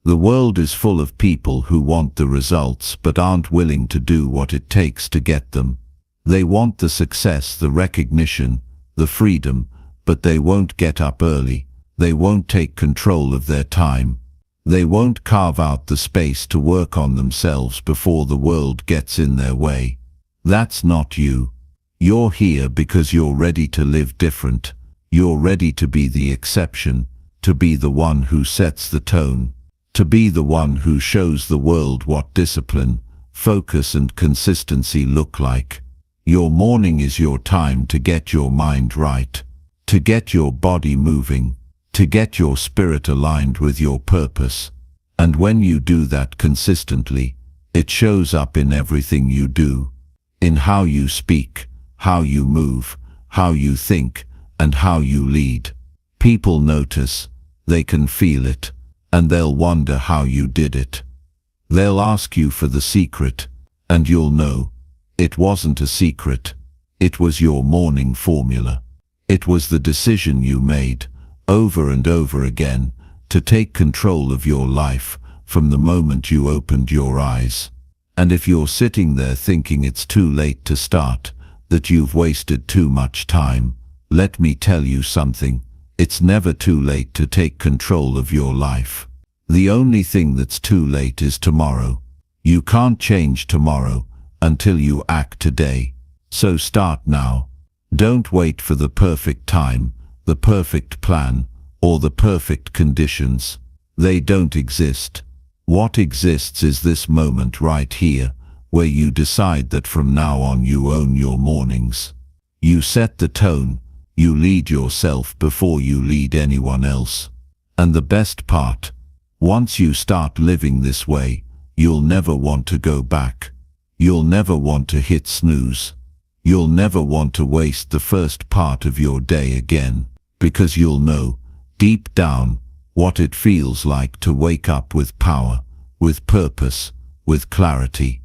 The world is full of people who want the results but aren't willing to do what it takes to get them. They want the success, the recognition, the freedom, but they won't get up early. They won't take control of their time. They won't carve out the space to work on themselves before the world gets in their way. That's not you. You're here because you're ready to live different. You're ready to be the exception, to be the one who sets the tone, to be the one who shows the world what discipline, focus, and consistency look like. Your morning is your time to get your mind right, to get your body moving, to get your spirit aligned with your purpose. And when you do that consistently, it shows up in everything you do, in how you speak, how you move, how you think, and how you lead. People notice, they can feel it, and they'll wonder how you did it. They'll ask you for the secret, and you'll know, it wasn't a secret. It was your morning formula. It was the decision you made, over and over again, to take control of your life from the moment you opened your eyes. And if you're sitting there thinking it's too late to start, that you've wasted too much time, let me tell you something. It's never too late to take control of your life. The only thing that's too late is tomorrow. You can't change tomorrow until you act today. So start now. Don't wait for the perfect time, the perfect plan, or the perfect conditions. They don't exist. What exists is this moment right here, where you decide that from now on you own your mornings. You set the tone. You lead yourself before you lead anyone else. And the best part, once you start living this way, you'll never want to go back. You'll never want to hit snooze. You'll never want to waste the first part of your day again, because you'll know, deep down, what it feels like to wake up with power, with purpose, with clarity.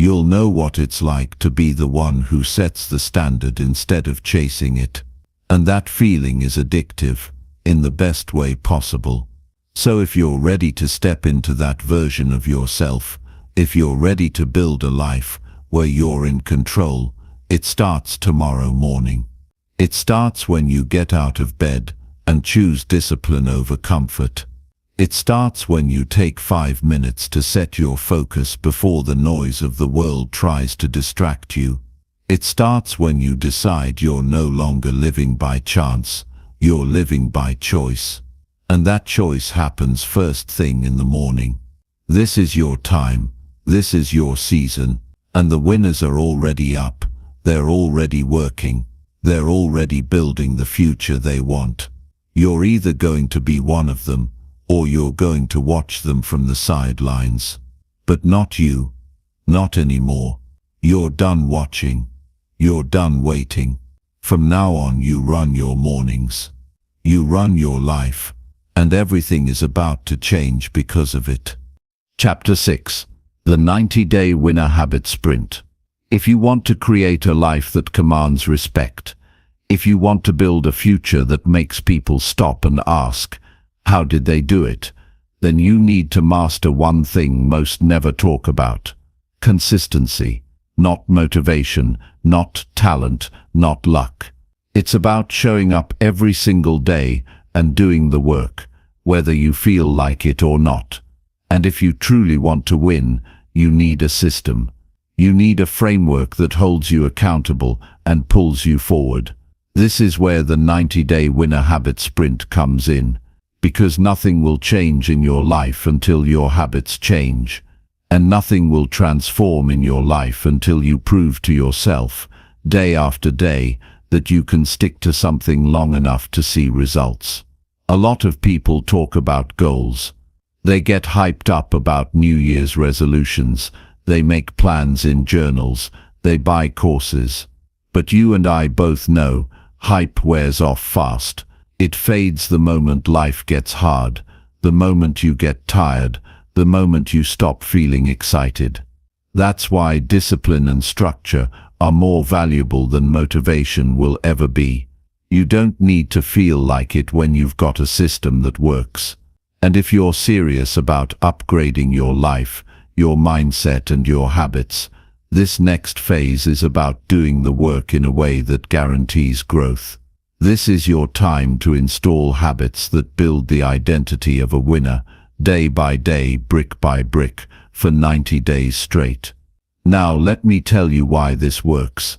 You'll know what it's like to be the one who sets the standard instead of chasing it. And that feeling is addictive, in the best way possible. So if you're ready to step into that version of yourself, if you're ready to build a life where you're in control, it starts tomorrow morning. It starts when you get out of bed and choose discipline over comfort. It starts when you take 5 minutes to set your focus before the noise of the world tries to distract you. It starts when you decide you're no longer living by chance, you're living by choice. And that choice happens first thing in the morning. This is your time, this is your season, and the winners are already up, they're already working, they're already building the future they want. You're either going to be one of them, or you're going to watch them from the sidelines. But not you. Not anymore. You're done watching. You're done waiting. From now on you run your mornings. You run your life, and everything is about to change because of it. Chapter 6. The 90-Day Winner Habit Sprint. If you want to create a life that commands respect, if you want to build a future that makes people stop and ask, how did they do it? Then you need to master one thing most never talk about. Consistency. Not motivation, not talent, not luck. It's about showing up every single day and doing the work, whether you feel like it or not. And if you truly want to win, you need a system. You need a framework that holds you accountable and pulls you forward. This is where the 90-Day Winner Habit Sprint comes in. Because nothing will change in your life until your habits change. And nothing will transform in your life until you prove to yourself, day after day, that you can stick to something long enough to see results. A lot of people talk about goals. They get hyped up about New Year's resolutions. They make plans in journals. They buy courses. But you and I both know, hype wears off fast. It fades the moment life gets hard, the moment you get tired, the moment you stop feeling excited. That's why discipline and structure are more valuable than motivation will ever be. You don't need to feel like it when you've got a system that works. And if you're serious about upgrading your life, your mindset and your habits, this next phase is about doing the work in a way that guarantees growth. This is your time to install habits that build the identity of a winner, day by day, brick by brick, for 90 days straight. Now let me tell you why this works.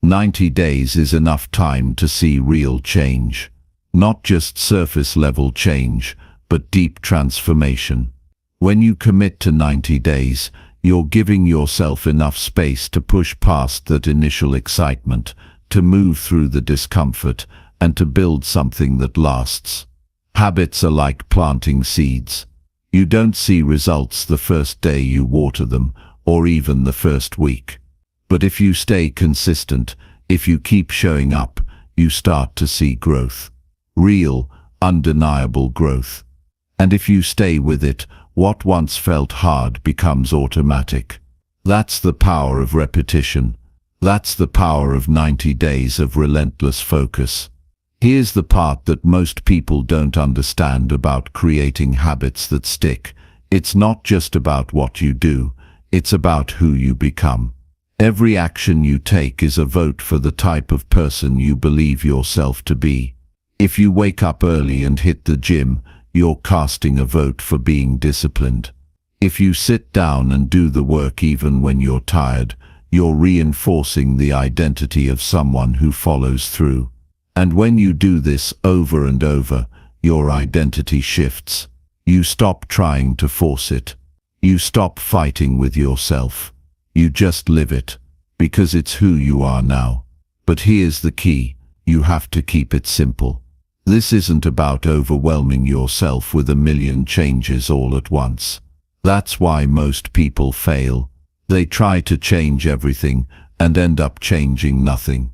90 days is enough time to see real change. Not just surface level change, but deep transformation. When you commit to 90 days, you're giving yourself enough space to push past that initial excitement, to move through the discomfort, and to build something that lasts. Habits are like planting seeds. You don't see results the first day you water them, or even the first week. But if you stay consistent, if you keep showing up, you start to see growth. Real, undeniable growth. And if you stay with it, what once felt hard becomes automatic. That's the power of repetition. That's the power of 90 days of relentless focus. Here's the part that most people don't understand about creating habits that stick. It's not just about what you do, it's about who you become. Every action you take is a vote for the type of person you believe yourself to be. If you wake up early and hit the gym, you're casting a vote for being disciplined. If you sit down and do the work even when you're tired, you're reinforcing the identity of someone who follows through. And when you do this over and over, your identity shifts. You stop trying to force it. You stop fighting with yourself. You just live it, because it's who you are now. But here's the key, you have to keep it simple. This isn't about overwhelming yourself with a million changes all at once. That's why most people fail. They try to change everything and end up changing nothing.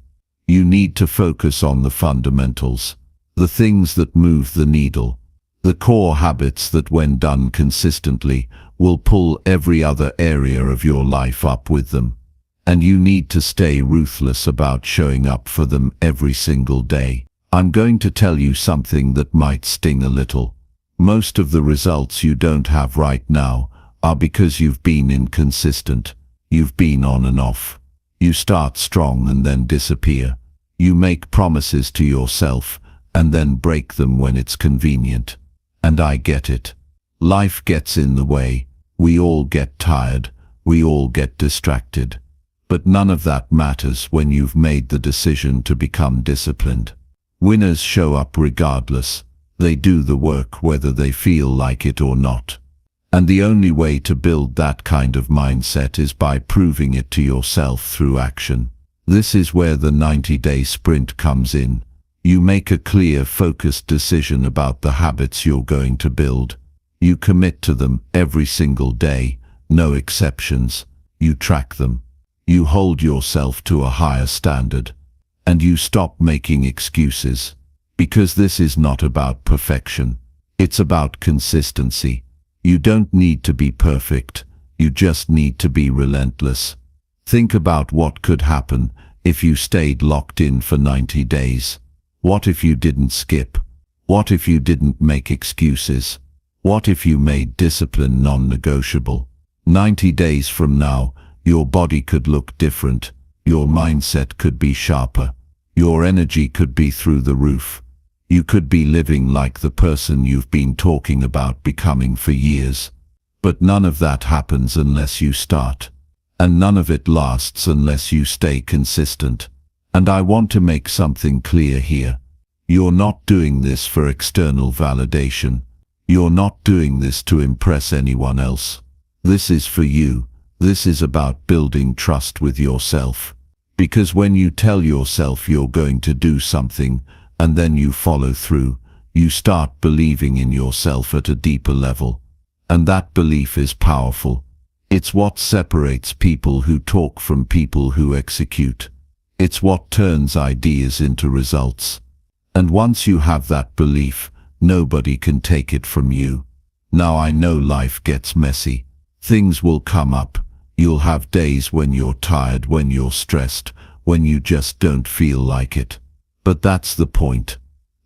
You need to focus on the fundamentals, the things that move the needle, the core habits that when done consistently will pull every other area of your life up with them. And you need to stay ruthless about showing up for them every single day. I'm going to tell you something that might sting a little. Most of the results you don't have right now are because you've been inconsistent. You've been on and off. You start strong and then disappear. You make promises to yourself and then break them when it's convenient. And I get it. Life gets in the way. We all get tired. We all get distracted. But none of that matters when you've made the decision to become disciplined. Winners show up regardless. They do the work whether they feel like it or not. And the only way to build that kind of mindset is by proving it to yourself through action. This is where the 90-day sprint comes in. You make a clear, focused decision about the habits you're going to build. You commit to them every single day, no exceptions. You track them. You hold yourself to a higher standard. And you stop making excuses. Because this is not about perfection. It's about consistency. You don't need to be perfect. You just need to be relentless. Think about what could happen if you stayed locked in for 90 days. What if you didn't skip? What if you didn't make excuses? What if you made discipline non-negotiable? 90 days from now, your body could look different. Your mindset could be sharper. Your energy could be through the roof. You could be living like the person you've been talking about becoming for years. But none of that happens unless you start. And none of it lasts unless you stay consistent. And I want to make something clear here. You're not doing this for external validation. You're not doing this to impress anyone else. This is for you. This is about building trust with yourself. Because when you tell yourself you're going to do something, and then you follow through, you start believing in yourself at a deeper level. And that belief is powerful. It's what separates people who talk from people who execute. It's what turns ideas into results. And once you have that belief, nobody can take it from you. Now I know life gets messy. Things will come up. You'll have days when you're tired, when you're stressed, when you just don't feel like it. But that's the point.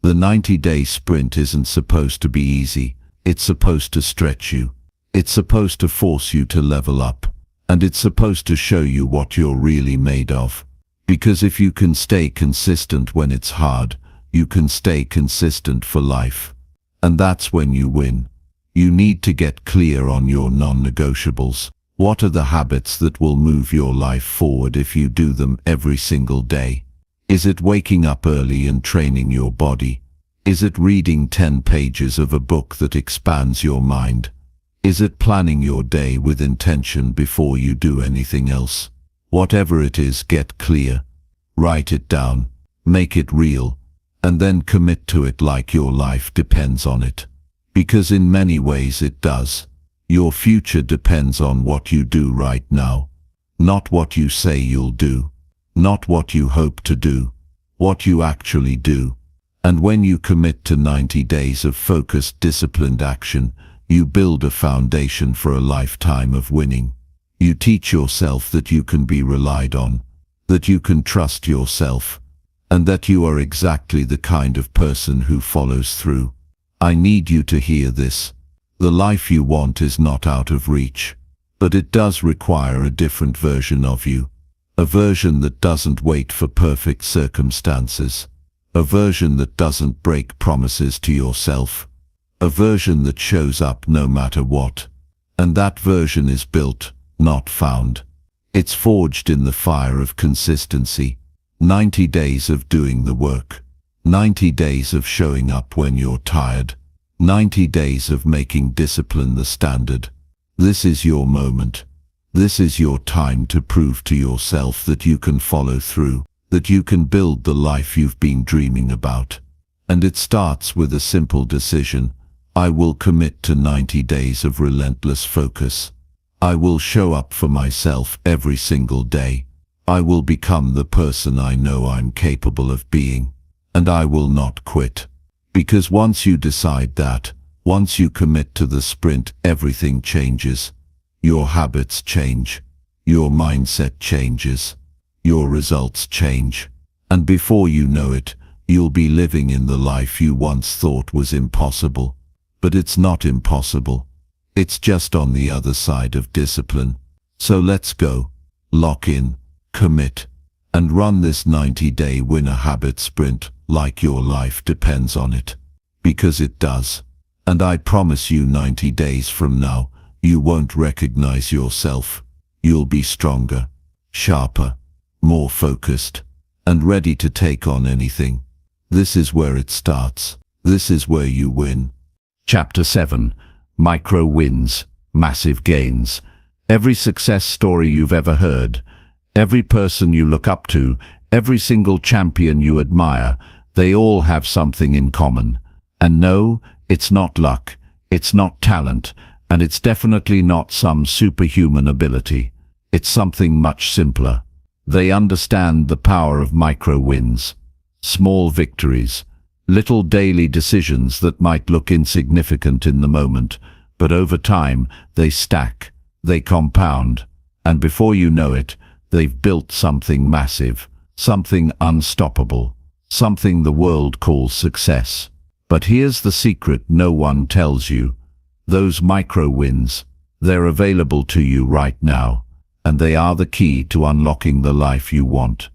The 90-day sprint isn't supposed to be easy. It's supposed to stretch you. It's supposed to force you to level up. And it's supposed to show you what you're really made of. Because if you can stay consistent when it's hard, you can stay consistent for life. And that's when you win. You need to get clear on your non-negotiables. What are the habits that will move your life forward if you do them every single day? Is it waking up early and training your body? Is it reading 10 pages of a book that expands your mind? Is it planning your day with intention before you do anything else? Whatever it is, get clear. Write it down. Make it real. And then commit to it like your life depends on it. Because in many ways it does. Your future depends on what you do right now. Not what you say you'll do. Not what you hope to do. What you actually do. And when you commit to 90 days of focused, disciplined action, you build a foundation for a lifetime of winning. You teach yourself that you can be relied on, that you can trust yourself, and that you are exactly the kind of person who follows through. I need you to hear this. The life you want is not out of reach, but it does require a different version of you. A version that doesn't wait for perfect circumstances. A version that doesn't break promises to yourself. A version that shows up no matter what. And that version is built, not found. It's forged in the fire of consistency. 90 days of doing the work. 90 days of showing up when you're tired. 90 days of making discipline the standard. This is your moment. This is your time to prove to yourself that you can follow through, that you can build the life you've been dreaming about. And it starts with a simple decision. I will commit to 90 days of relentless focus. I will show up for myself every single day. I will become the person I know I'm capable of being. And I will not quit. Because once you decide that, Once you commit to the sprint, everything changes. Your habits change. Your mindset changes. Your results change. And before you know it, you'll be living in the life you once thought was impossible. But it's not impossible. It's just on the other side of discipline. So let's go. Lock in, commit, and run this 90-day winner habit sprint like your life depends on it. Because it does. And I promise you 90 days from now, you won't recognize yourself. You'll be stronger, sharper, more focused, and ready to take on anything. This is where it starts. This is where you win. Chapter 7. Micro wins, massive gains. Every success story you've ever heard, every person you look up to, every single champion you admire, they all have something in common. And no, it's not luck, it's not talent, and it's definitely not some superhuman ability. It's something much simpler. They understand the power of micro wins. Small victories, little daily decisions that might look insignificant in the moment, but over time they stack, they compound, and before you know it, they've built something massive, something unstoppable, something the world calls success. But here's the secret no one tells you. Those micro wins, they're available to you right now, and they are the key to unlocking the life you want.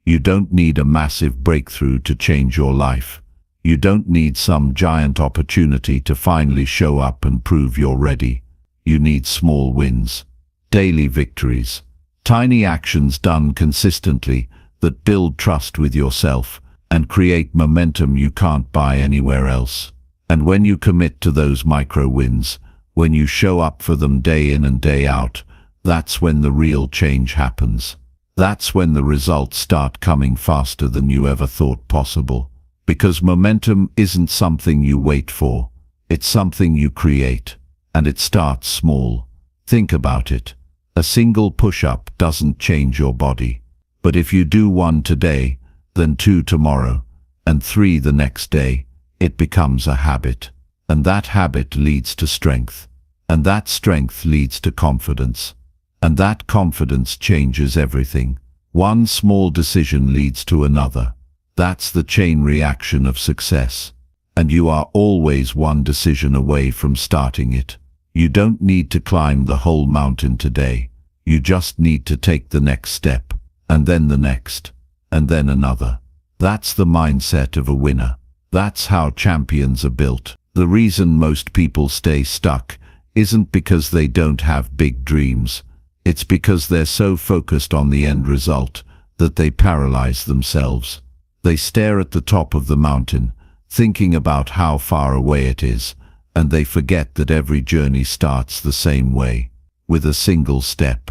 You don't need a massive breakthrough to change your life. You don't need some giant opportunity to finally show up and prove you're ready. You need small wins, daily victories, tiny actions done consistently that build trust with yourself and create momentum you can't buy anywhere else. And when you commit to those micro wins, when you show up for them day in and day out, that's when the real change happens. That's when the results start coming faster than you ever thought possible. Because momentum isn't something you wait for, it's something you create. And it starts small. Think about it. A single push-up doesn't change your body. But if you do one today, then 2 tomorrow, and 3 the next day, it becomes a habit. And that habit leads to strength. And that strength leads to confidence. And that confidence changes everything. One small decision leads to another. That's the chain reaction of success. And you are always one decision away from starting it. You don't need to climb the whole mountain today. You just need to take the next step, and then the next, and then another. That's the mindset of a winner. That's how champions are built. The reason most people stay stuck isn't because they don't have big dreams. It's because they're so focused on the end result that they paralyze themselves. They stare at the top of the mountain, thinking about how far away it is, and they forget that every journey starts the same way, with a single step.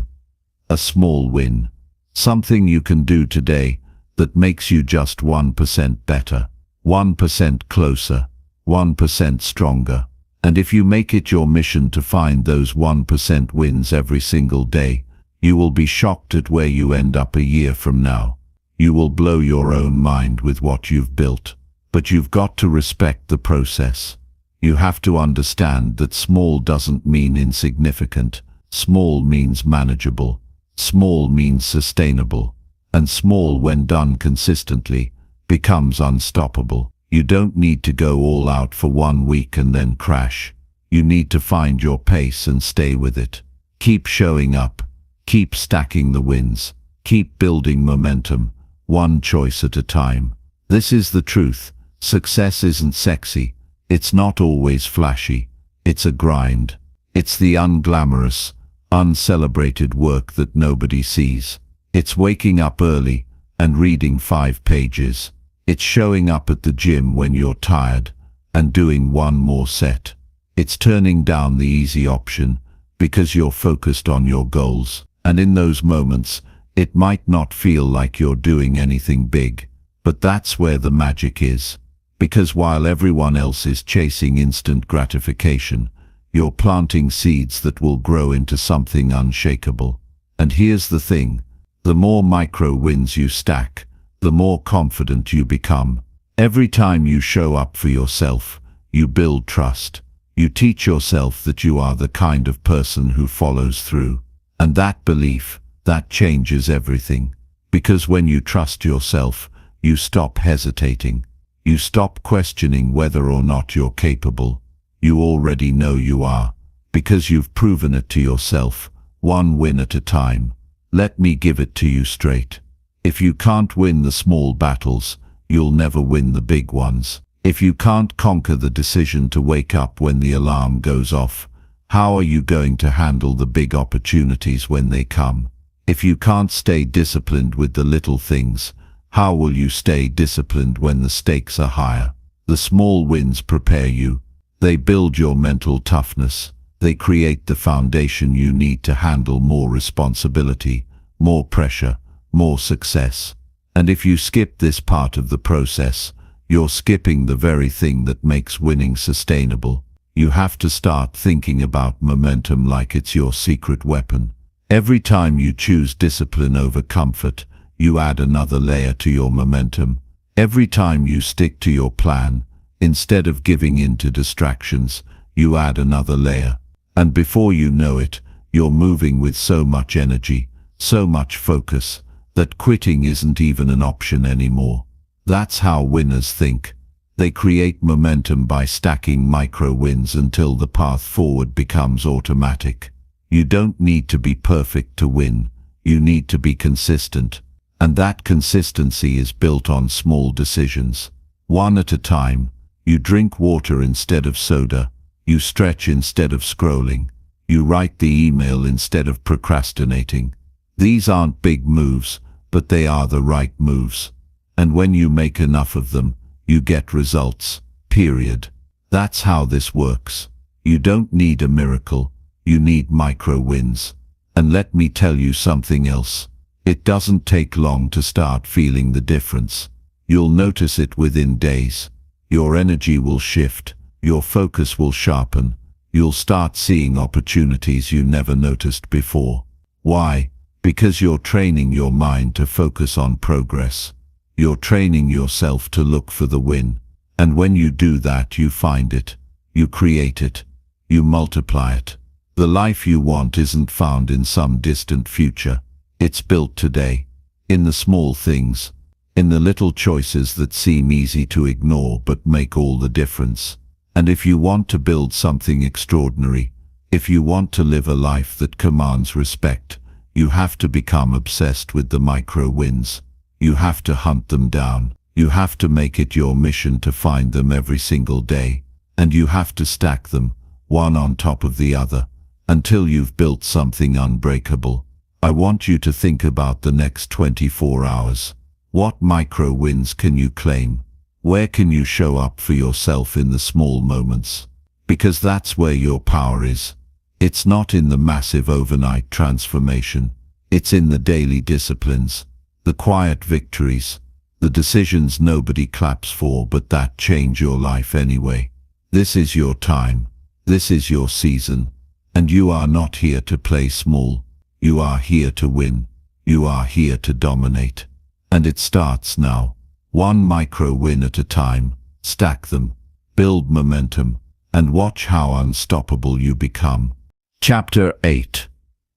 A small win. Something you can do today that makes you just 1% better, 1% closer, 1% stronger. And if you make it your mission to find those 1% wins every single day, you will be shocked at where you end up a year from now. You will blow your own mind with what you've built. But you've got to respect the process. You have to understand that small doesn't mean insignificant. Small means manageable. Small means sustainable. And small, when done consistently, becomes unstoppable. You don't need to go all out for 1 week and then crash. You need to find your pace and stay with it. Keep showing up. Keep stacking the wins. Keep building momentum, one choice at a time. This is the truth. Success isn't sexy. It's not always flashy. It's a grind. It's the unglamorous, uncelebrated work that nobody sees. It's waking up early and reading 5 pages. It's showing up at the gym when you're tired and doing 1 more set. It's turning down the easy option because you're focused on your goals. And in those moments, it might not feel like you're doing anything big, but that's where the magic is. Because while everyone else is chasing instant gratification, you're planting seeds that will grow into something unshakable. And here's the thing, the more micro wins you stack, the more confident you become. Every time you show up for yourself, you build trust. You teach yourself that you are the kind of person who follows through. And that belief, that changes everything. Because when you trust yourself, you stop hesitating. You stop questioning whether or not you're capable. You already know you are, because you've proven it to yourself, one win at a time. Let me give it to you straight. If you can't win the small battles, you'll never win the big ones. If you can't conquer the decision to wake up when the alarm goes off, how are you going to handle the big opportunities when they come? If you can't stay disciplined with the little things, how will you stay disciplined when the stakes are higher? The small wins prepare you. They build your mental toughness. They create the foundation you need to handle more responsibility, more pressure, more success. And if you skip this part of the process, you're skipping the very thing that makes winning sustainable. You have to start thinking about momentum like it's your secret weapon. Every time you choose discipline over comfort, you add another layer to your momentum. Every time you stick to your plan, instead of giving in to distractions, you add another layer. And before you know it, you're moving with so much energy, so much focus, that quitting isn't even an option anymore. That's how winners think. They create momentum by stacking micro wins until the path forward becomes automatic. You don't need to be perfect to win. You need to be consistent. And that consistency is built on small decisions. One at a time. You drink water instead of soda. You stretch instead of scrolling. You write the email instead of procrastinating. These aren't big moves, but they are the right moves. And when you make enough of them, you get results. Period. That's how this works. You don't need a miracle. You need micro wins. And let me tell you something else. It doesn't take long to start feeling the difference. You'll notice it within days. Your energy will shift. Your focus will sharpen. You'll start seeing opportunities you never noticed before. Why? Because you're training your mind to focus on progress. You're training yourself to look for the win. And when you do that, you find it. You create it. You multiply it. The life you want isn't found in some distant future. It's built today, in the small things, in the little choices that seem easy to ignore but make all the difference. And if you want to build something extraordinary, if you want to live a life that commands respect, you have to become obsessed with the micro wins. You have to hunt them down. You have to make it your mission to find them every single day. And you have to stack them, one on top of the other, until you've built something unbreakable. I want you to think about the next 24 hours. What micro wins can you claim? Where can you show up for yourself in the small moments? Because that's where your power is. It's not in the massive overnight transformation. It's in the daily disciplines, the quiet victories, the decisions nobody claps for but that change your life anyway. This is your time. This is your season. And you are not here to play small. You are here to win. You are here to dominate. And it starts now. One micro win at a time. Stack them. Build momentum. And watch how unstoppable you become. Chapter 8.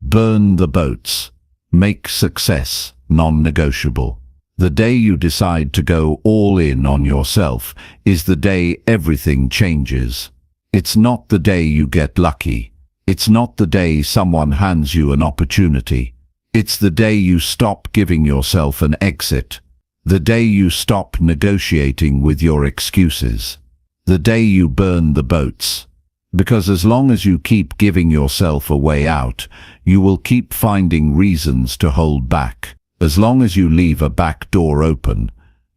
Burn the boats. Make success non-negotiable. The day you decide to go all in on yourself is the day everything changes. It's not the day you get lucky. It's not the day someone hands you an opportunity. It's the day you stop giving yourself an exit. The day you stop negotiating with your excuses. The day you burn the boats. Because as long as you keep giving yourself a way out, you will keep finding reasons to hold back. As long as you leave a back door open,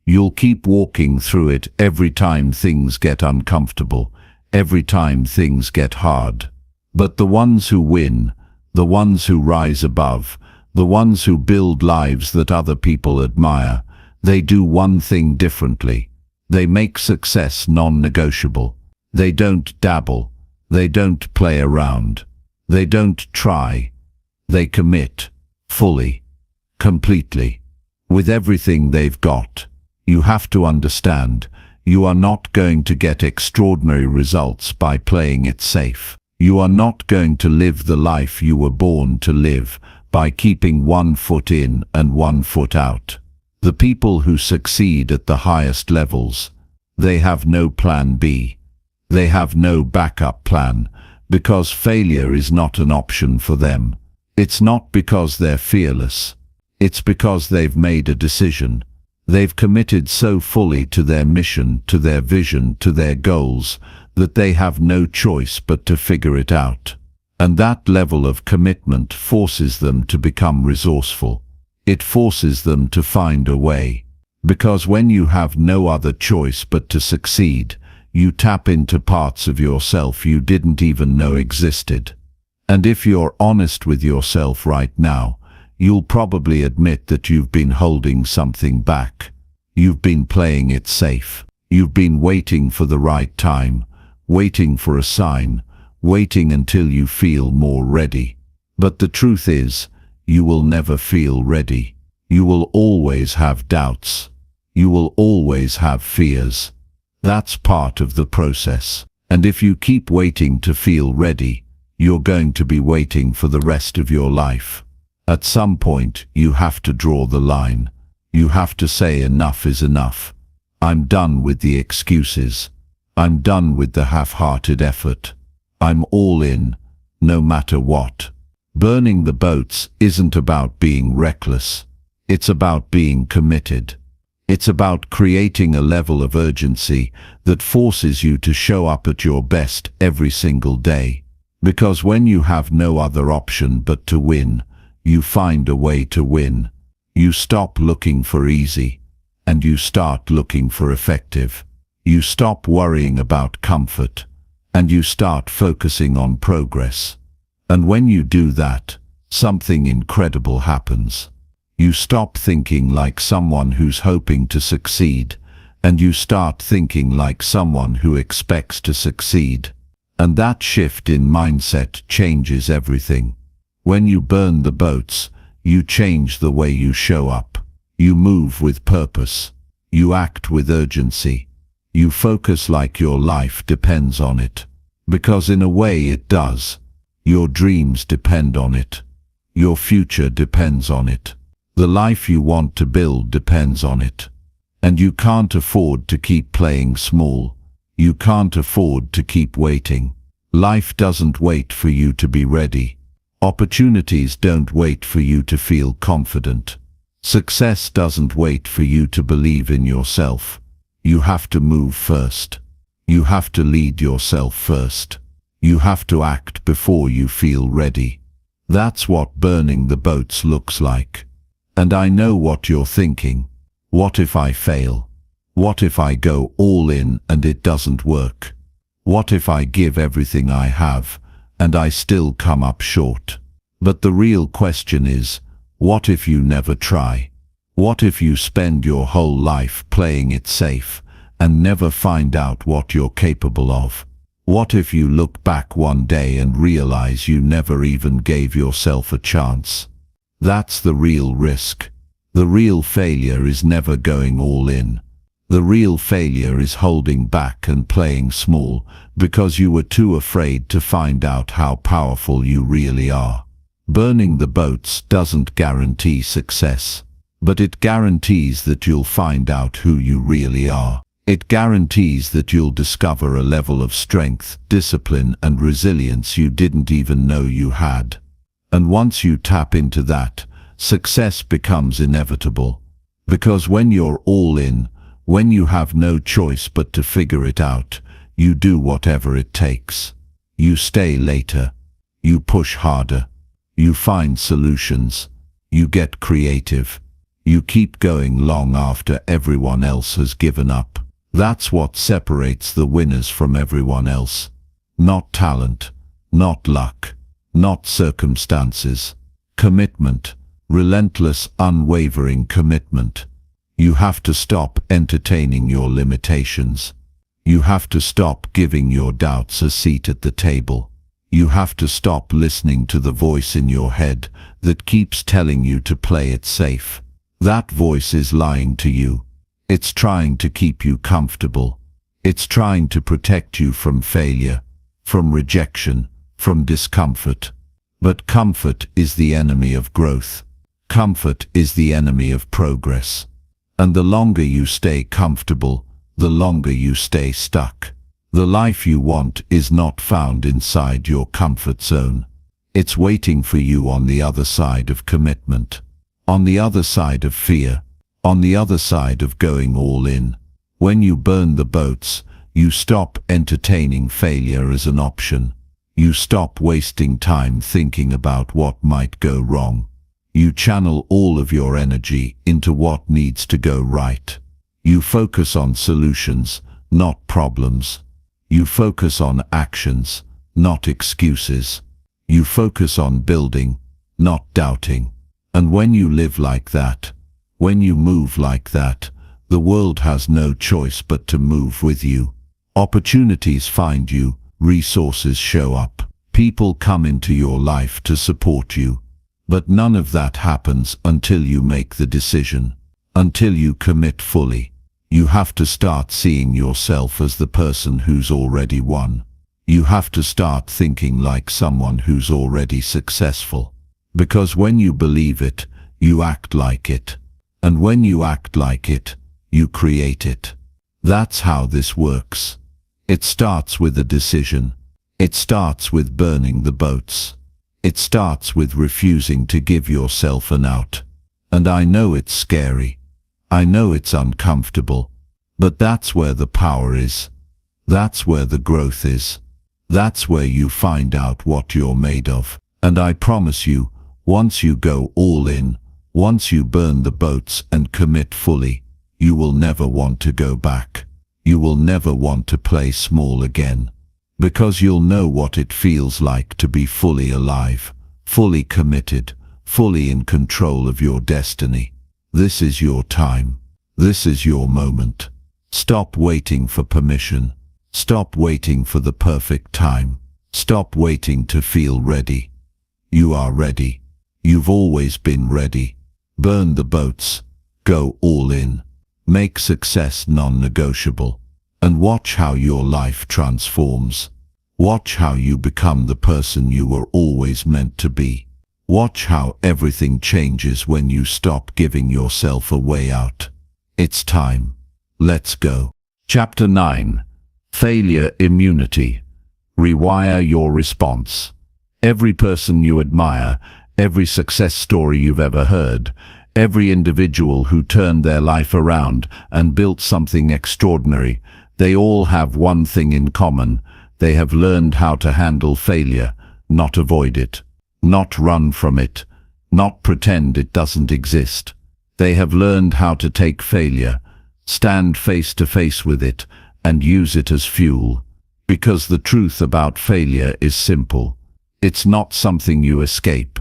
you'll keep walking through it every time things get uncomfortable, every time things get hard. But the ones who win, the ones who rise above, the ones who build lives that other people admire, they do one thing differently. They make success non-negotiable. They don't dabble. They don't play around. They don't try. They commit, fully, completely, with everything they've got. You have to understand, You are not going to get extraordinary results by playing it safe. You are not going to live the life you were born to live by keeping one foot in and one foot out. The people who succeed at the highest levels, they have no plan B. They have no backup plan, because failure is not an option for them. It's not because they're fearless. It's because they've made a decision. They've committed so fully to their mission, to their vision, to their goals, that they have no choice but to figure it out. And that level of commitment forces them to become resourceful. It forces them to find a way. Because when you have no other choice but to succeed, you tap into parts of yourself you didn't even know existed. And if you're honest with yourself right now, you'll probably admit that you've been holding something back. You've been playing it safe. You've been waiting for the right time, waiting for a sign, waiting until you feel more ready. But the truth is, you will never feel ready. You will always have doubts. You will always have fears. That's part of the process. And if you keep waiting to feel ready, you're going to be waiting for the rest of your life. At some point, you have to draw the line. You have to say enough is enough. I'm done with the excuses. I'm done with the half-hearted effort. I'm all in, no matter what. Burning the boats isn't about being reckless. It's about being committed. It's about creating a level of urgency that forces you to show up at your best every single day. Because when you have no other option but to win, you find a way to win. You stop looking for easy, and you start looking for effective. You stop worrying about comfort, and you start focusing on progress. And when you do that, something incredible happens. You stop thinking like someone who's hoping to succeed, and you start thinking like someone who expects to succeed. And that shift in mindset changes everything. When you burn the boats, you change the way you show up. You move with purpose. You act with urgency. You focus like your life depends on it. Because in a way it does. Your dreams depend on it. Your future depends on it. The life you want to build depends on it. And you can't afford to keep playing small. You can't afford to keep waiting. Life doesn't wait for you to be ready. Opportunities don't wait for you to feel confident. Success doesn't wait for you to believe in yourself. You have to move first. You have to lead yourself first. You have to act before you feel ready. That's what burning the boats looks like. And I know what you're thinking. What if I fail? What if I go all in and it doesn't work? What if I give everything I have and I still come up short? But the real question is, what if you never try? What if you spend your whole life playing it safe and never find out what you're capable of? What if you look back one day and realize you never even gave yourself a chance? That's the real risk. The real failure is never going all in. The real failure is holding back and playing small because you were too afraid to find out how powerful you really are. Burning the boats doesn't guarantee success, but it guarantees that you'll find out who you really are. It guarantees that you'll discover a level of strength, discipline, and resilience you didn't even know you had. And once you tap into that, success becomes inevitable. Because when you're all in, when you have no choice but to figure it out, you do whatever it takes. You stay later. You push harder. You find solutions. You get creative. You keep going long after everyone else has given up. That's what separates the winners from everyone else. Not talent, not luck, not circumstances. Commitment, relentless, unwavering commitment. You have to stop entertaining your limitations. You have to stop giving your doubts a seat at the table. You have to stop listening to the voice in your head that keeps telling you to play it safe. That voice is lying to you. It's trying to keep you comfortable. It's trying to protect you from failure, from rejection, from discomfort. But comfort is the enemy of growth. Comfort is the enemy of progress. And the longer you stay comfortable, the longer you stay stuck. The life you want is not found inside your comfort zone. It's waiting for you on the other side of commitment, on the other side of fear, on the other side of going all in. When you burn the boats, you stop entertaining failure as an option. You stop wasting time thinking about what might go wrong. You channel all of your energy into what needs to go right. You focus on solutions, not problems. You focus on actions, not excuses. You focus on building, not doubting. And when you live like that, when you move like that, the world has no choice but to move with you. Opportunities find you, resources show up, people come into your life to support you. But none of that happens until you make the decision, until you commit fully. You have to start seeing yourself as the person who's already won. You have to start thinking like someone who's already successful. Because when you believe it, you act like it. And when you act like it, you create it. That's how this works. It starts with a decision. It starts with burning the boats. It starts with refusing to give yourself an out. And I know it's scary. I know it's uncomfortable. But that's where the power is. That's where the growth is. That's where you find out what you're made of. And I promise you, once you go all in, once you burn the boats and commit fully, you will never want to go back. You will never want to play small again. Because you'll know what it feels like to be fully alive, fully committed, fully in control of your destiny. This is your time. This is your moment. Stop waiting for permission. Stop waiting for the perfect time. Stop waiting to feel ready. You are ready. You've always been ready. Burn the boats. Go all in. Make success non-negotiable. And watch how your life transforms. Watch how you become the person you were always meant to be. Watch how everything changes when you stop giving yourself a way out. It's time. Let's go. Chapter 9. Failure Immunity. Rewire your response. Every person you admire, every success story you've ever heard, every individual who turned their life around and built something extraordinary, they all have one thing in common. They have learned how to handle failure, not avoid it, not run from it, not pretend it doesn't exist. They have learned how to take failure, stand face to face with it, and use it as fuel. Because the truth about failure is simple. It's not something you escape.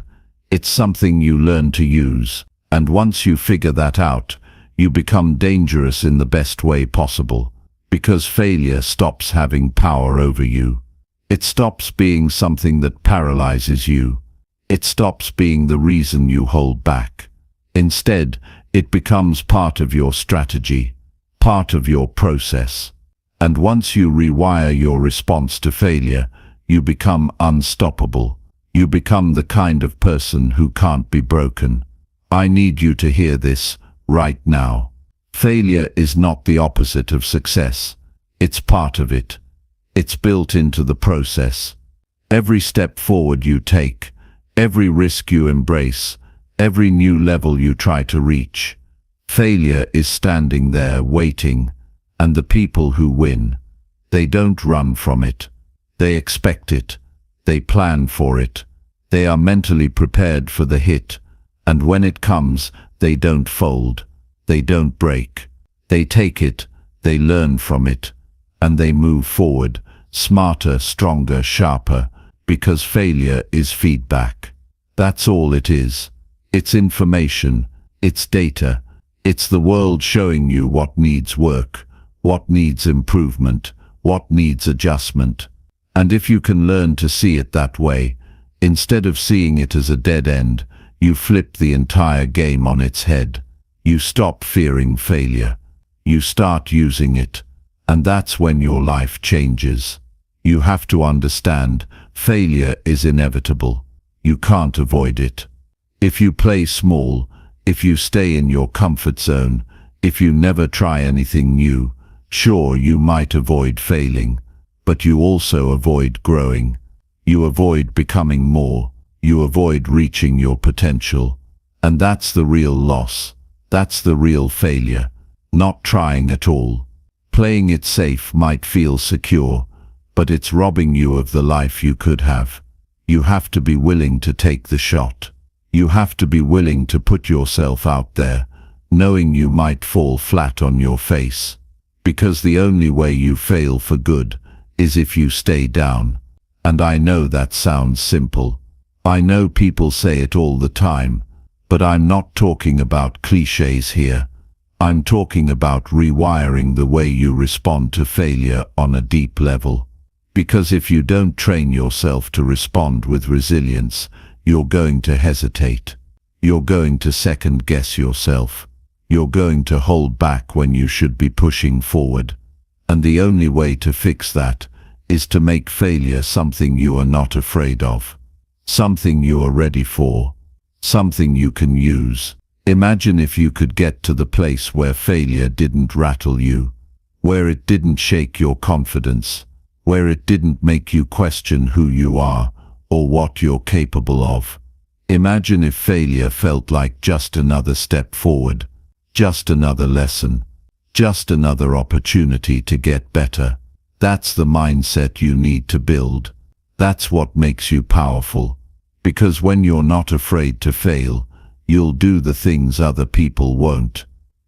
It's something you learn to use. And once you figure that out, you become dangerous in the best way possible. Because failure stops having power over you. It stops being something that paralyzes you. It stops being the reason you hold back. Instead, it becomes part of your strategy, part of your process. And once you rewire your response to failure, you become unstoppable. You become the kind of person who can't be broken. I need you to hear this right now. Failure is not the opposite of success. It's part of it. It's built into the process. Every step forward you take, every risk you embrace, every new level you try to reach, failure is standing there waiting. And the people who win, they don't run from it. They expect it. They plan for it. They are mentally prepared for the hit. And when it comes, they don't fold. They don't break. They take it, they learn from it, and they move forward, smarter, stronger, sharper, because failure is feedback. That's all it is. It's information, it's data, it's the world showing you what needs work, what needs improvement, what needs adjustment. And if you can learn to see it that way, instead of seeing it as a dead end, you flip the entire game on its head. You stop fearing failure. You start using it, and that's when your life changes. You have to understand, failure is inevitable. You can't avoid it. If you play small, if you stay in your comfort zone, if you never try anything new, sure, you might avoid failing, but you also avoid growing. You avoid becoming more. You avoid reaching your potential. And that's the real loss. That's the real failure. Not trying at all. Playing it safe might feel secure, but it's robbing you of the life you could have. You have to be willing to take the shot. You have to be willing to put yourself out there, knowing you might fall flat on your face. Because the only way you fail for good is if you stay down. And I know that sounds simple. I know people say it all the time, but I'm not talking about cliches here. I'm talking about rewiring the way you respond to failure on a deep level. Because if you don't train yourself to respond with resilience, you're going to hesitate. You're going to second-guess yourself. You're going to hold back when you should be pushing forward. And the only way to fix that is to make failure something you are not afraid of. Something you are ready for. Something you can use. Imagine if you could get to the place where failure didn't rattle you, where it didn't shake your confidence, where it didn't make you question who you are or what you're capable of. Imagine if failure felt like just another step forward, just another lesson, just another opportunity to get better. That's the mindset you need to build. That's what makes you powerful. Because when you're not afraid to fail, you'll do the things other people won't.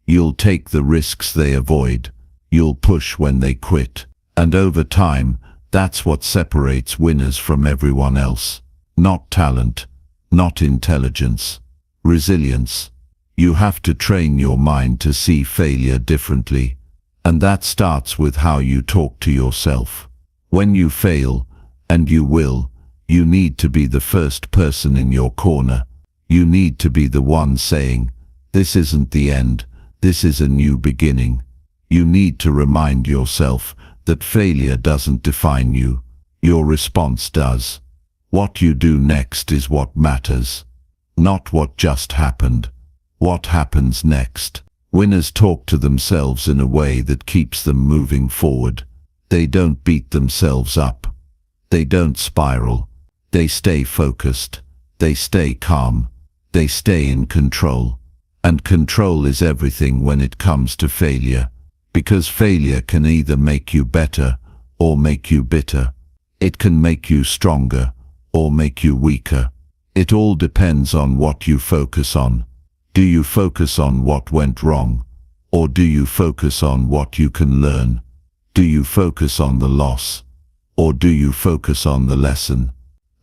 You'll take the risks they avoid. You'll push when they quit. And over time, that's what separates winners from everyone else. Not talent, not intelligence, resilience. You have to train your mind to see failure differently. And that starts with how you talk to yourself. When you fail, and you will, you need to be the first person in your corner. You need to be the one saying, "This isn't the end, this is a new beginning." You need to remind yourself that failure doesn't define you. Your response does. What you do next is what matters. Not what just happened. What happens next. Winners talk to themselves in a way that keeps them moving forward. They don't beat themselves up. They don't spiral. They stay focused. They stay calm. They stay in control. And control is everything when it comes to failure. Because failure can either make you better or make you bitter. It can make you stronger or make you weaker. It all depends on what you focus on. Do you focus on what went wrong? Or do you focus on what you can learn? Do you focus on the loss? Or do you focus on the lesson?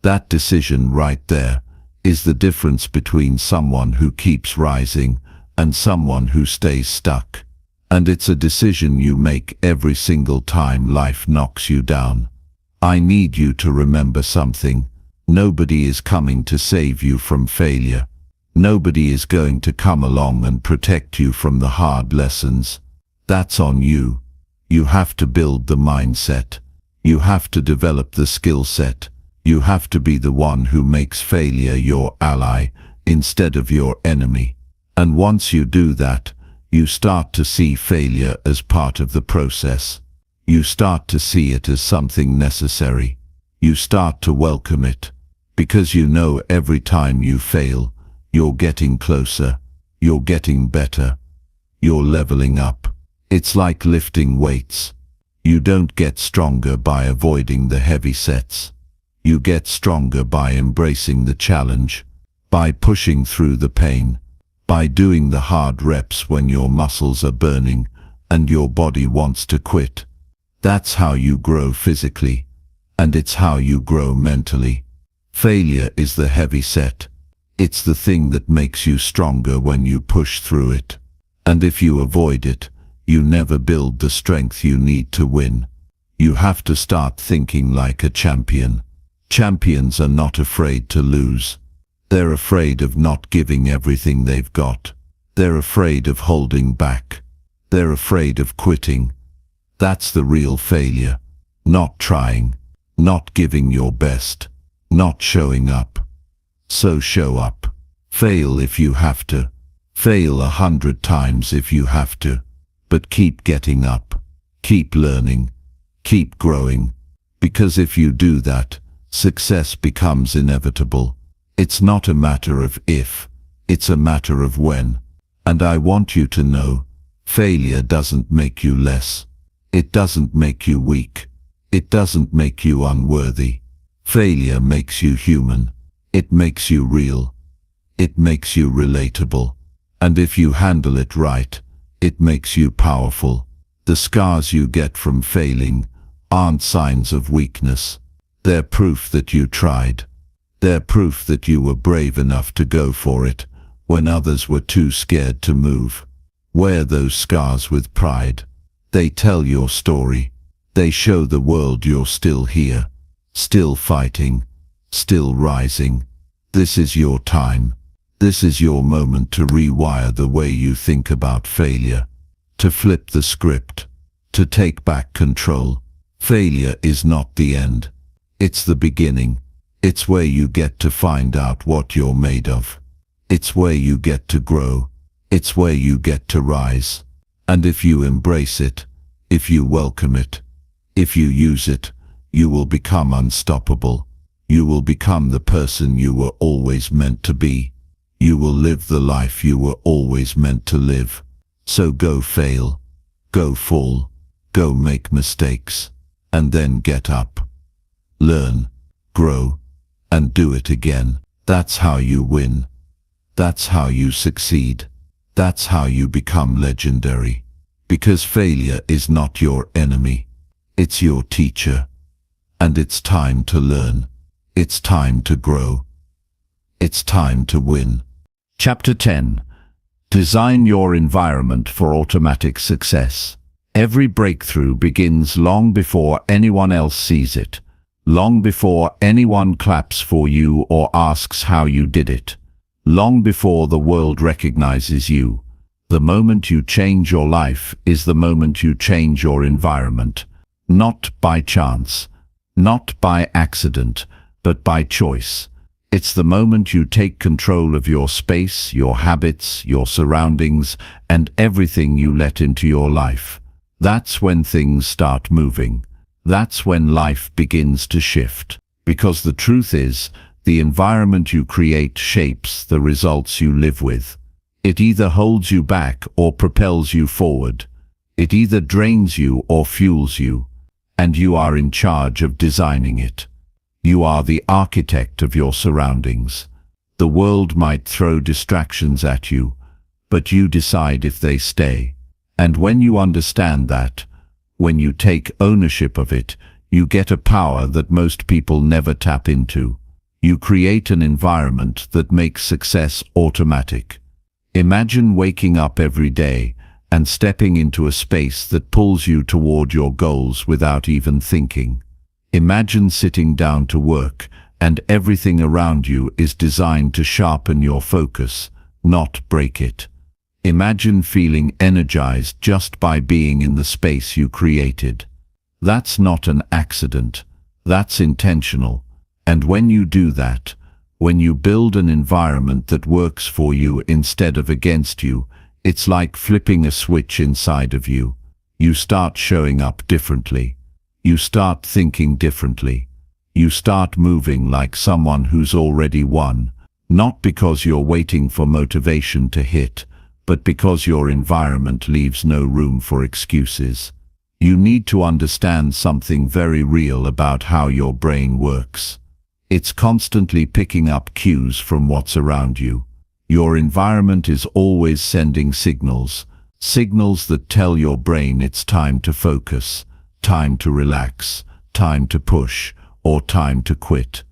That decision right there is the difference between someone who keeps rising and someone who stays stuck. And it's a decision you make every single time life knocks you down. I need you to remember something. Nobody is coming to save you from failure. Nobody is going to come along and protect you from the hard lessons. That's on you. You have to build the mindset. You have to develop the skill set. You have to be the one who makes failure your ally instead of your enemy. And once you do that, you start to see failure as part of the process. You start to see it as something necessary. You start to welcome it. Because you know every time you fail, you're getting closer. You're getting better. You're leveling up. It's like lifting weights. You don't get stronger by avoiding the heavy sets. You get stronger by embracing the challenge, by pushing through the pain, by doing the hard reps when your muscles are burning and your body wants to quit. That's how you grow physically, and it's how you grow mentally. Failure is the heavy set. It's the thing that makes you stronger when you push through it. And if you avoid it, you never build the strength you need to win. You have to start thinking like a champion. Champions are not afraid to lose. They're afraid of not giving everything they've got. They're afraid of holding back. They're afraid of quitting. That's the real failure. Not trying, not giving your best, not showing up. So show up. Fail if you have to. Fail 100 times if you have to. But keep getting up. Keep learning. Keep growing. Because if you do that, success becomes inevitable. It's not a matter of if, it's a matter of when. And I want you to know, failure doesn't make you less. It doesn't make you weak. It doesn't make you unworthy. Failure makes you human. It makes you real. It makes you relatable. And if you handle it right, it makes you powerful. The scars you get from failing aren't signs of weakness. They're proof that you tried. They're proof that you were brave enough to go for it when others were too scared to move. Wear those scars with pride. They tell your story. They show the world you're still here, still fighting, still rising. This is your time. This is your moment to rewire the way you think about failure, to flip the script, to take back control. Failure is not the end. It's the beginning. It's where you get to find out what you're made of. It's where you get to grow. It's where you get to rise. And if you embrace it, if you welcome it, if you use it, you will become unstoppable. You will become the person you were always meant to be. You will live the life you were always meant to live. So go fail, go fall, go make mistakes, and then get up. Learn, grow, and do it again. That's how you win. That's how you succeed. That's how you become legendary. Because failure is not your enemy. It's your teacher. And it's time to learn. It's time to grow. It's time to win. Chapter 10. Design your environment for automatic success. Every breakthrough begins long before anyone else sees it, long before anyone claps for you or asks how you did it, long before the world recognizes you. The moment you change your life is the moment you change your environment, not by chance, not by accident, but by choice. It's the moment you take control of your space, your habits, your surroundings, and everything you let into your life. That's when things start moving. That's when life begins to shift. Because the truth is, the environment you create shapes the results you live with. It either holds you back or propels you forward. It either drains you or fuels you, and you are in charge of designing it. You are the architect of your surroundings. The world might throw distractions at you, but you decide if they stay. And when you understand that, when you take ownership of it, you get a power that most people never tap into. You create an environment that makes success automatic. Imagine waking up every day and stepping into a space that pulls you toward your goals without even thinking. Imagine sitting down to work and everything around you is designed to sharpen your focus, not break it. Imagine feeling energized just by being in the space you created. That's not an accident. That's intentional. And when you do that, when you build an environment that works for you instead of against you, it's like flipping a switch inside of you. You start showing up differently. You start thinking differently. You start moving like someone who's already won, not because you're waiting for motivation to hit, but because your environment leaves no room for excuses. You need to understand something very real about how your brain works. It's constantly picking up cues from what's around you. Your environment is always sending signals, signals that tell your brain it's time to focus, time to relax, time to push, or time to quit.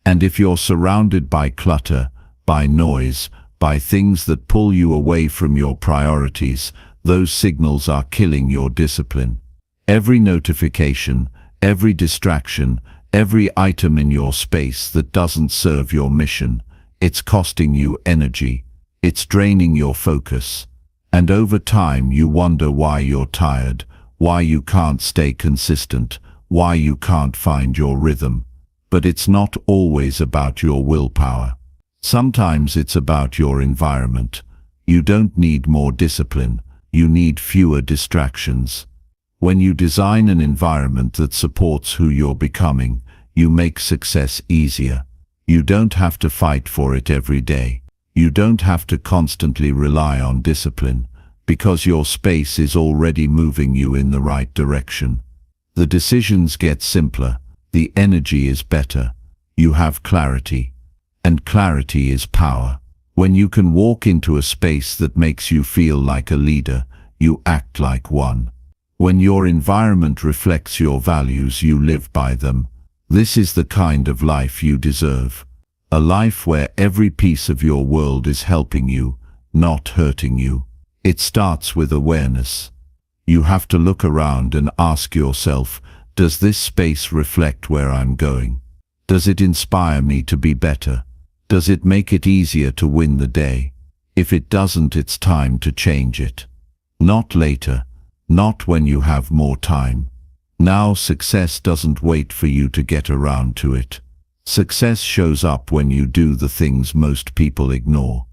And if you're surrounded by clutter, by noise, by things that pull you away from your priorities, those signals are killing your discipline. Every notification, every distraction, every item in your space that doesn't serve your mission, it's costing you energy. It's draining your focus. And over time you wonder why you're tired, why you can't stay consistent, why you can't find your rhythm. But it's not always about your willpower. Sometimes it's about your environment. You don't need more discipline, you need fewer distractions. When you design an environment that supports who you're becoming, you make success easier. You don't have to fight for it every day. You don't have to constantly rely on discipline, because your space is already moving you in the right direction. The decisions get simpler, the energy is better, you have clarity, and clarity is power. When you can walk into a space that makes you feel like a leader, you act like one. When your environment reflects your values, you live by them. This is the kind of life you deserve. A life where every piece of your world is helping you, not hurting you. It starts with awareness. You have to look around and ask yourself, does this space reflect where I'm going? Does it inspire me to be better? Does it make it easier to win the day? If it doesn't, it's time to change it. Not later, not when you have more time. Now success doesn't wait for you to get around to it. Success shows up when you do the things most people ignore.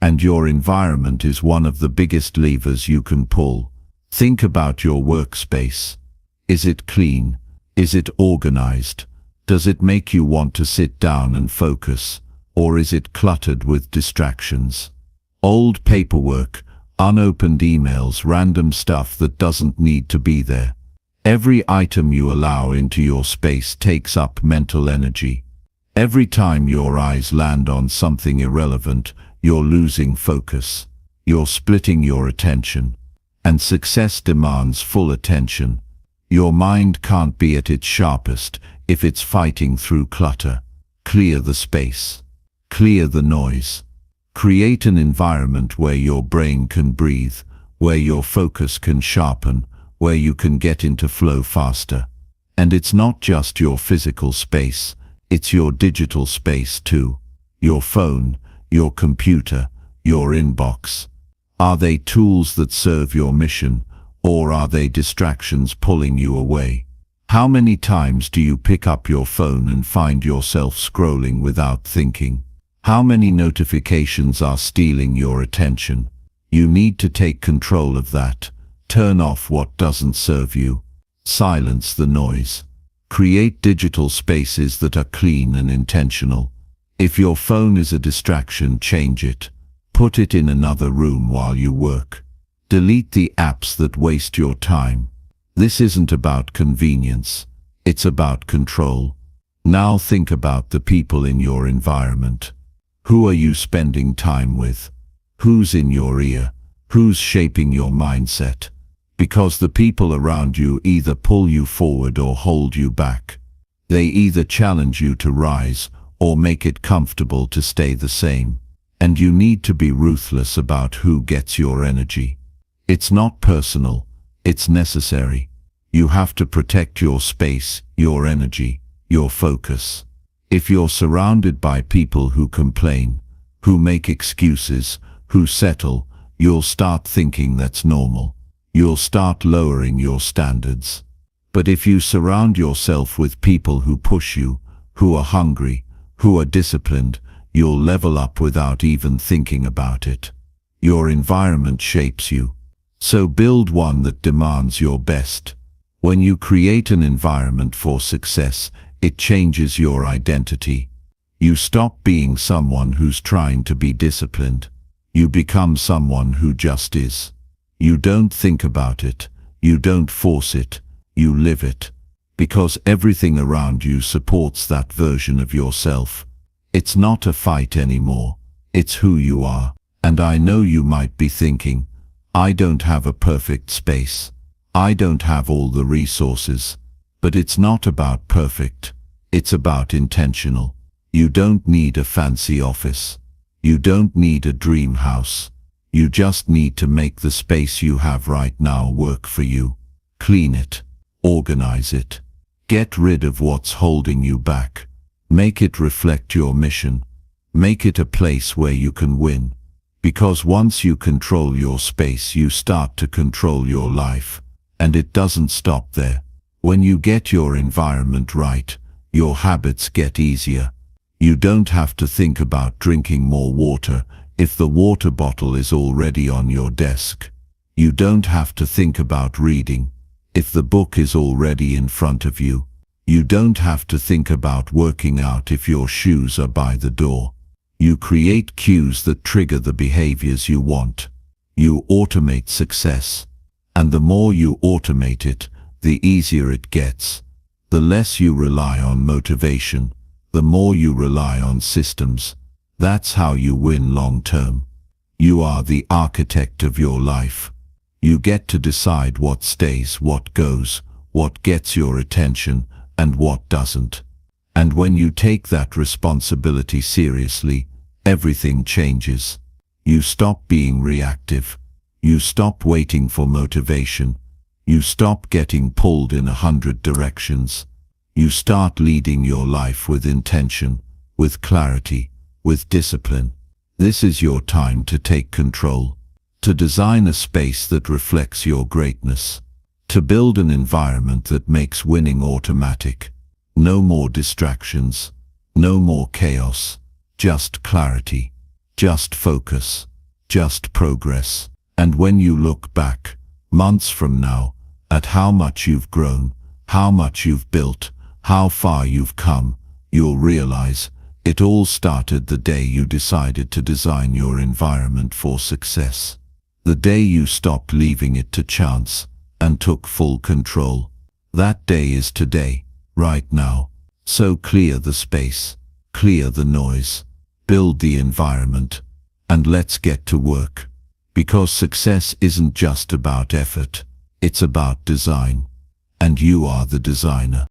And your environment is one of the biggest levers you can pull. Think about your workspace. Is it clean? Is it organized? Does it make you want to sit down and focus? Or is it cluttered with distractions? Old paperwork, unopened emails, random stuff that doesn't need to be there. Every item you allow into your space takes up mental energy. Every time your eyes land on something irrelevant, you're losing focus. You're splitting your attention. And success demands full attention. Your mind can't be at its sharpest if it's fighting through clutter. Clear the space. Clear the noise. Create an environment where your brain can breathe, where your focus can sharpen, where you can get into flow faster. And it's not just your physical space, it's your digital space too. Your phone, your computer, your inbox. Are they tools that serve your mission, or are they distractions pulling you away? How many times do you pick up your phone and find yourself scrolling without thinking? How many notifications are stealing your attention? You need to take control of that. Turn off what doesn't serve you. Silence the noise. Create digital spaces that are clean and intentional. If your phone is a distraction, change it. Put it in another room while you work. Delete the apps that waste your time. This isn't about convenience. It's about control. Now think about the people in your environment. Who are you spending time with? Who's in your ear? Who's shaping your mindset? Because the people around you either pull you forward or hold you back. They either challenge you to rise or make it comfortable to stay the same. And you need to be ruthless about who gets your energy. It's not personal, it's necessary. You have to protect your space, your energy, your focus. If you're surrounded by people who complain, who make excuses, who settle, you'll start thinking that's normal. You'll start lowering your standards. But if you surround yourself with people who push you, who are hungry, who are disciplined, you'll level up without even thinking about it. Your environment shapes you. So build one that demands your best. When you create an environment for success, it changes your identity. You stop being someone who's trying to be disciplined. You become someone who just is. You don't think about it. You don't force it. You live it. Because everything around you supports that version of yourself. It's not a fight anymore. It's who you are. And I know you might be thinking, I don't have a perfect space. I don't have all the resources. But it's not about perfect. It's about intentional. You don't need a fancy office. You don't need a dream house. You just need to make the space you have right now work for you. Clean it. Organize it. Get rid of what's holding you back. Make it reflect your mission. Make it a place where you can win. Because once you control your space, you start to control your life. And it doesn't stop there. When you get your environment right, your habits get easier. You don't have to think about drinking more water if the water bottle is already on your desk. You don't have to think about reading if the book is already in front of you. You don't have to think about working out if your shoes are by the door. You create cues that trigger the behaviors you want. You automate success. And the more you automate it, the easier it gets. The less you rely on motivation, the more you rely on systems. That's how you win long term. You are the architect of your life. You get to decide what stays, what goes, what gets your attention, and what doesn't. And when you take that responsibility seriously, everything changes. You stop being reactive. You stop waiting for motivation. You stop getting pulled in 100 directions. You start leading your life with intention, with clarity, with discipline. This is your time to take control, to design a space that reflects your greatness, to build an environment that makes winning automatic. No more distractions, no more chaos, just clarity, just focus, just progress. And when you look back, months from now, at how much you've grown, how much you've built, how far you've come, you'll realize it all started the day you decided to design your environment for success. The day you stopped leaving it to chance and took full control. That day is today, right now. So clear the space, clear the noise, build the environment, and let's get to work. Because success isn't just about effort, it's about design. And you are the designer.